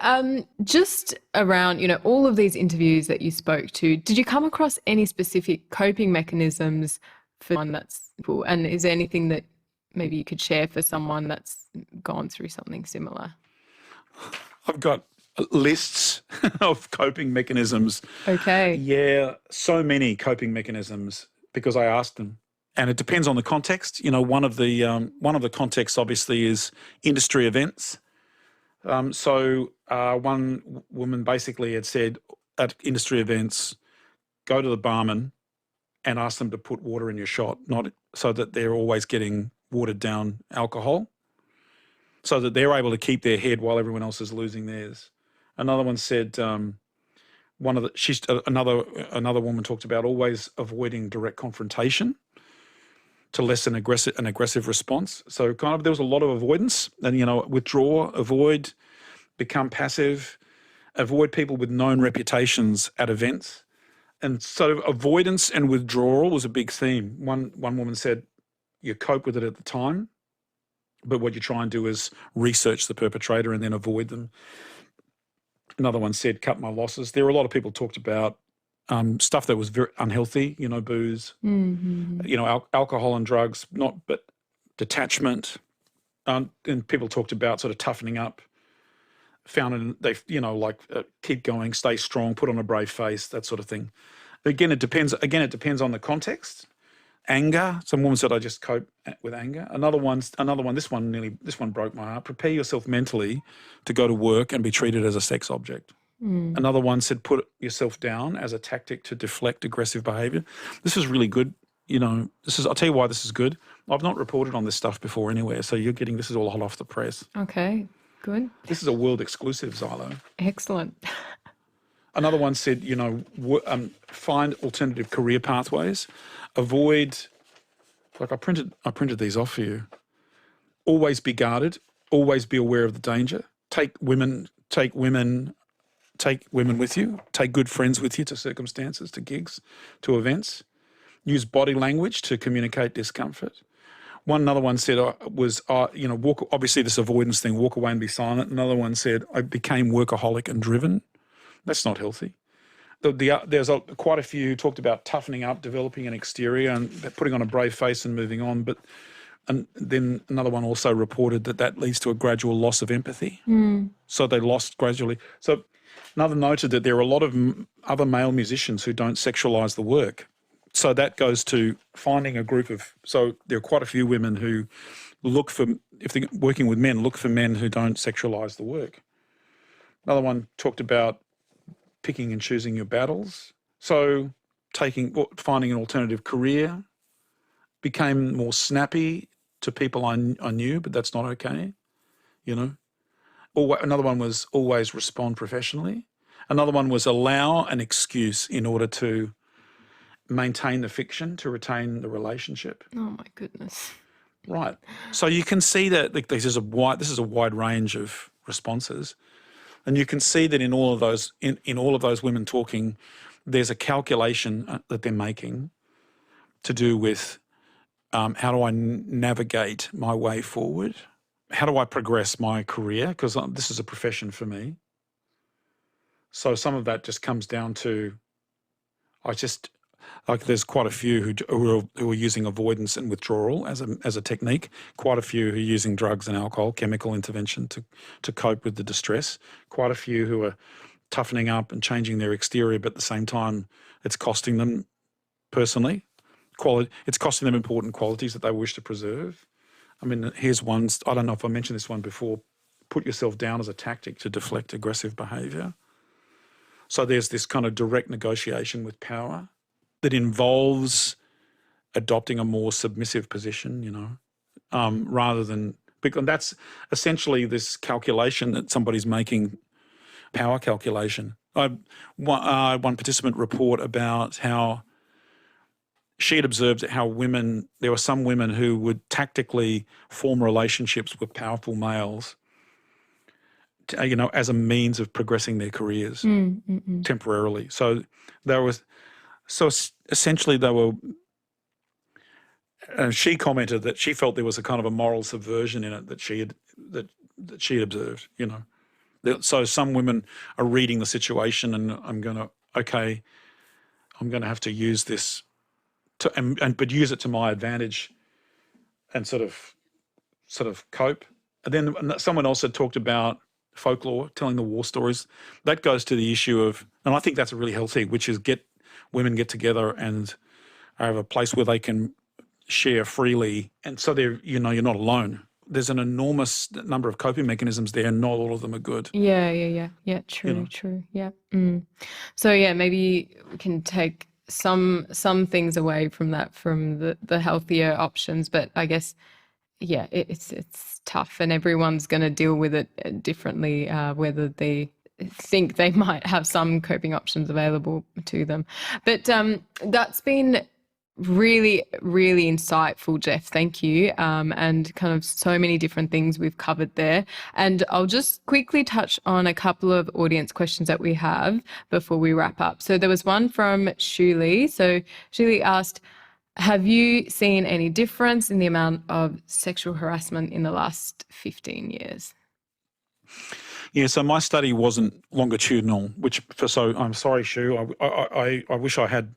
just around, you know, all of these interviews that you spoke to, did you come across any specific coping mechanisms for one that's cool? And is there anything that maybe you could share for someone that's gone through something similar? I've got lists of coping mechanisms. Okay. Yeah, so many coping mechanisms because I asked them. And it depends on the context. You know, one of the contexts obviously is industry events. So one woman basically had said at industry events, go to the barman and ask them to put water in your shot, not so that they're always getting watered down alcohol, so that they're able to keep their head while everyone else is losing theirs. Another one said, another woman talked about always avoiding direct confrontation to lessen an aggressive response. So kind of there was a lot of avoidance, and you know, withdraw, avoid, become passive, avoid people with known reputations at events. And so avoidance and withdrawal was a big theme. One woman said you cope with it at the time, but what you try and do is research the perpetrator and then avoid them. Another one said cut my losses. There were a lot of people talked about stuff that was very unhealthy, you know, booze, you know, alcohol and drugs, but detachment. And people talked about sort of toughening up, keep going, stay strong, put on a brave face, that sort of thing. Again, it depends on the context. Anger. Some woman said, I just cope with anger. Another one, this one broke my heart. Prepare yourself mentally to go to work and be treated as a sex object. Another one said, put yourself down as a tactic to deflect aggressive behaviour. This is really good. You know, I'll tell you why this is good. I've not reported on this stuff before anywhere, so this is all hot off the press. Okay, good. This is a world exclusive, Xylo. Excellent. Another one said, you know, find alternative career pathways. Avoid, like I printed these off for you. Always be guarded. Always be aware of the danger. Take women with you. Take good friends with you to circumstances, to gigs, to events. Use body language to communicate discomfort. Another one said walk. Obviously, this avoidance thing, walk away and be silent. Another one said, I became workaholic and driven. That's not healthy. There's quite a few who talked about toughening up, developing an exterior, and putting on a brave face and moving on. And then another one also reported that leads to a gradual loss of empathy. So they lost gradually. So another noted that there are a lot of other male musicians who don't sexualise the work. So that goes to finding a group of, so there are quite a few women who look for, if they're working with men, look for men who don't sexualise the work. Another one talked about picking and choosing your battles. So finding an alternative career, became more snappy to people I knew, but that's not okay, you know. Another one was always respond professionally. Another one was allow an excuse in order to maintain the fiction, to retain the relationship. Oh my goodness. Right. So you can see that this is a wide range of responses, and you can see that in all of those women talking, there's a calculation that they're making to do with how do I navigate my way forward? How do I progress my career? Because this is a profession for me. So some of that just comes down to, there's quite a few who are using avoidance and withdrawal as a technique. Quite a few who are using drugs and alcohol, chemical intervention to cope with the distress. Quite a few who are toughening up and changing their exterior, but at the same time, it's costing them personally. It's costing them important qualities that they wish to preserve. I mean, here's one, I don't know if I mentioned this one before, put yourself down as a tactic to deflect aggressive behaviour. So there's this kind of direct negotiation with power that involves adopting a more submissive position, you know, rather than, because that's essentially this calculation that somebody's making, power calculation. One participant report about how she had observed how there were some women who would tactically form relationships with powerful males, you know, as a means of progressing their careers temporarily. So essentially they were, she commented that she felt there was a kind of a moral subversion in it that she had observed, you know. So some women are reading the situation and I'm going to have to use this but use it to my advantage and sort of cope. And then someone else had talked about folklore, telling the war stories. That goes to the issue of, and I think that's really healthy, which is women get together and have a place where they can share freely. And so you're not alone. There's an enormous number of coping mechanisms there, and not all of them are good. Yeah. True, you know? True. Yeah. So yeah, maybe we can take some things away from that, from the healthier options, but I guess it's tough, and everyone's going to deal with it differently, whether they think they might have some coping options available to them. But that's been really, really insightful, Jeff. Thank you. And kind of so many different things we've covered there. And I'll just quickly touch on a couple of audience questions that we have before we wrap up. So there was one from Shuli. So Shuli asked, have you seen any difference in the amount of sexual harassment in the last 15 years? Yeah, so my study wasn't longitudinal, so I'm sorry, Shu. I wish I had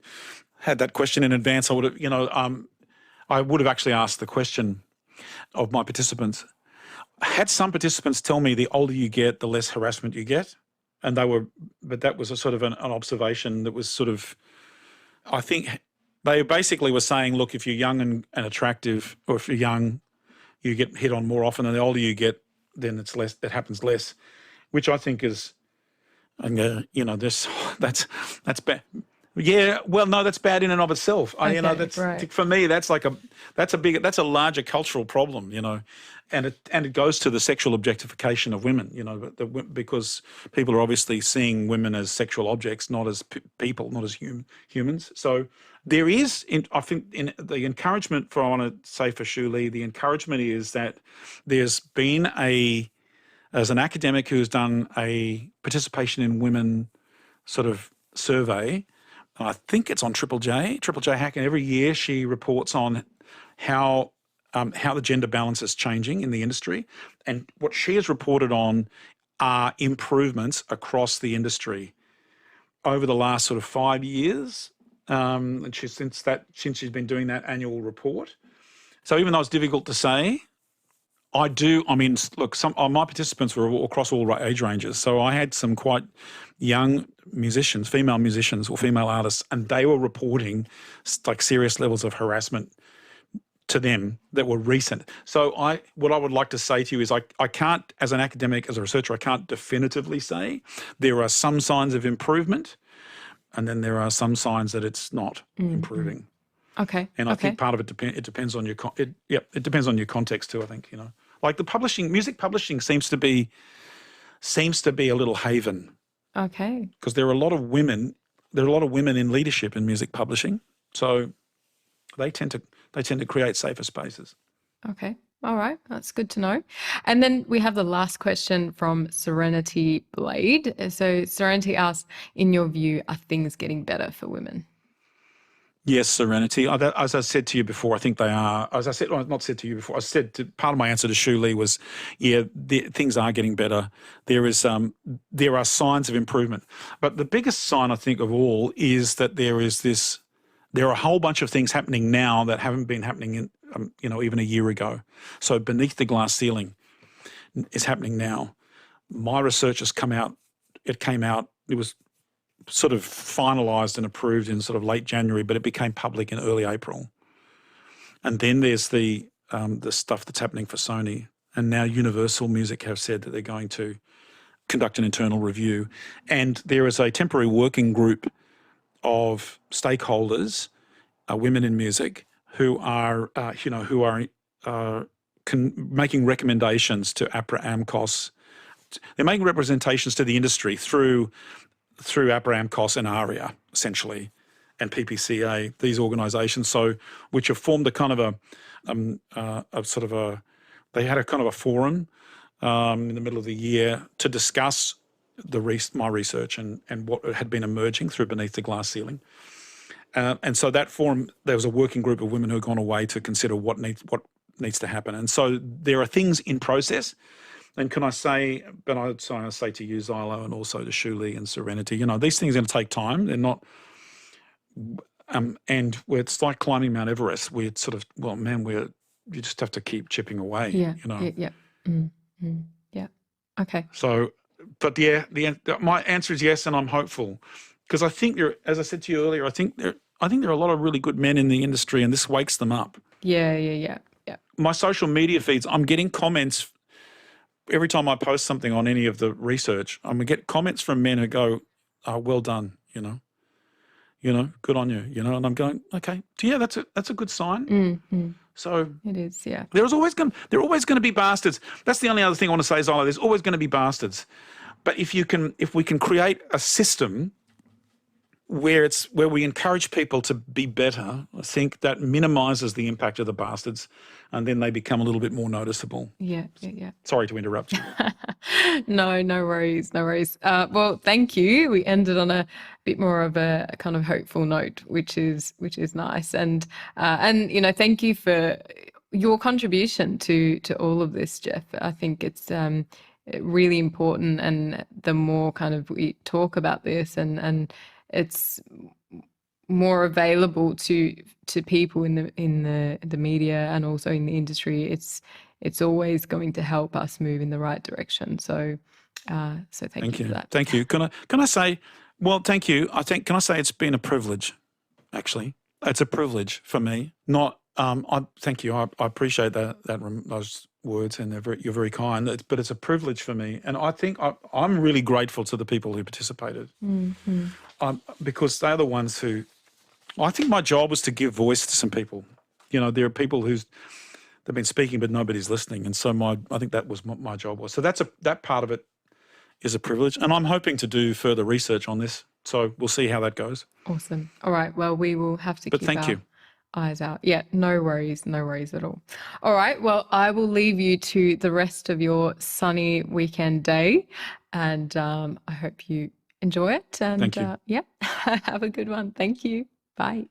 that question in advance. I would have, I would have actually asked the question of my participants. I had some participants tell me the older you get, the less harassment you get, but that was a sort of an observation that was sort of, I think they basically were saying, look, if you're young and attractive, or if you're young, you get hit on more often, and the older you get, then it's less. That happens less, which I think is, that's bad. Yeah, well, no, that's bad in and of itself. Okay, that's right. For me, that's a larger cultural problem, and it goes to the sexual objectification of women, because people are obviously seeing women as sexual objects, not as people, not as humans. So there is, I think, in the encouragement I want to say for Shuli, the encouragement is that there's been as an academic who's done a participation in women sort of survey. I think it's on Triple J Hack, and every year she reports on how how the gender balance is changing in the industry. And what she has reported on are improvements across the industry over the last sort of 5 years. And since she's been doing that annual report. So even though it's difficult to say, look, some my participants were all across all age ranges. So I had some quite young musicians, female musicians or female artists, and they were reporting like serious levels of harassment to them that were recent. So what I would like to say to you is I can't, as an academic, as a researcher, I can't definitively say. There are some signs of improvement, and then there are some signs that it's not improving. Okay. And I think part of it depends on your it depends on your context too. I think like the music publishing seems to be a little haven. Okay. Because there are a lot of women. There are a lot of women in leadership in music publishing, so they tend to create safer spaces. Okay. All right. That's good to know. And then we have the last question from Serenity Blade. So Serenity asks, in your view, are things getting better for women? Yes, Serenity. As I said to you before, I think they are. As I said, not said to you before, part of my answer to Shu Lee was, things are getting better. There are signs of improvement. But the biggest sign, I think, of all is that there are a whole bunch of things happening now that haven't been happening in, even a year ago. So beneath the glass ceiling is happening now. My research has come out. It came out. It was sort of finalised and approved in sort of late January, but it became public in early April. And then there's the stuff that's happening for Sony, and now Universal Music have said that they're going to conduct an internal review, and there is a temporary working group of stakeholders, women in music, who are making recommendations to APRA AMCOS. They're making representations to the industry through APRA AMCOS and Aria, essentially, and PPCA, these organisations, which have formed a kind of they had a kind of a forum in the middle of the year to discuss my research and what had been emerging through Beneath the Glass Ceiling. And so that forum, there was a working group of women who had gone away to consider what needs to happen. And so there are things in process. And can I say, but I say to you, Xylo, and also to Shu Lee and Serenity, these things are going to take time. They're not, and it's like climbing Mount Everest. We're sort of, you just have to keep chipping away. Yeah. Yeah. Yeah. Okay. So, but my answer is yes, and I'm hopeful, because I think as I said to you earlier, I think there are a lot of really good men in the industry, and this wakes them up. Yeah. My social media feeds, I'm getting comments. Every time I post something on any of the research, I'm going to get comments from men who go, well done, good on you, and I'm going, okay, yeah, that's a good sign. Mm-hmm. So it is, yeah. There are always going to be bastards. That's the only other thing I want to say, Xylo. There's always going to be bastards. But if we can create a system where we encourage people to be better, I think that minimises the impact of the bastards, and then they become a little bit more noticeable. Yeah. Sorry to interrupt you. No worries. Well, thank you. We ended on a bit more of a kind of hopeful note, which is nice. And thank you for your contribution to all of this, Jeff. I think it's really important, and the more kind of we talk about this and it's more available to people in the media and also in the industry, it's always going to help us move in the right direction. So thank you for that. Thank you. Can I say, well, thank you. Can I say it's been a privilege, actually. It's a privilege for me. Thank you. I appreciate those words, and you're very kind. But it's a privilege for me, and I think I'm really grateful to the people who participated, because they're the ones who. I think my job was to give voice to some people. There are people they've been speaking, but nobody's listening, and so I think that was my job was. So that part of it is a privilege, and I'm hoping to do further research on this. So we'll see how that goes. Awesome. All right. Well, we will have to. But thank you. Eyes out. Yeah, no worries at all. All right, well, I will leave you to the rest of your sunny weekend day, and I hope you enjoy it. And thank you. Have a good one. Thank you. Bye.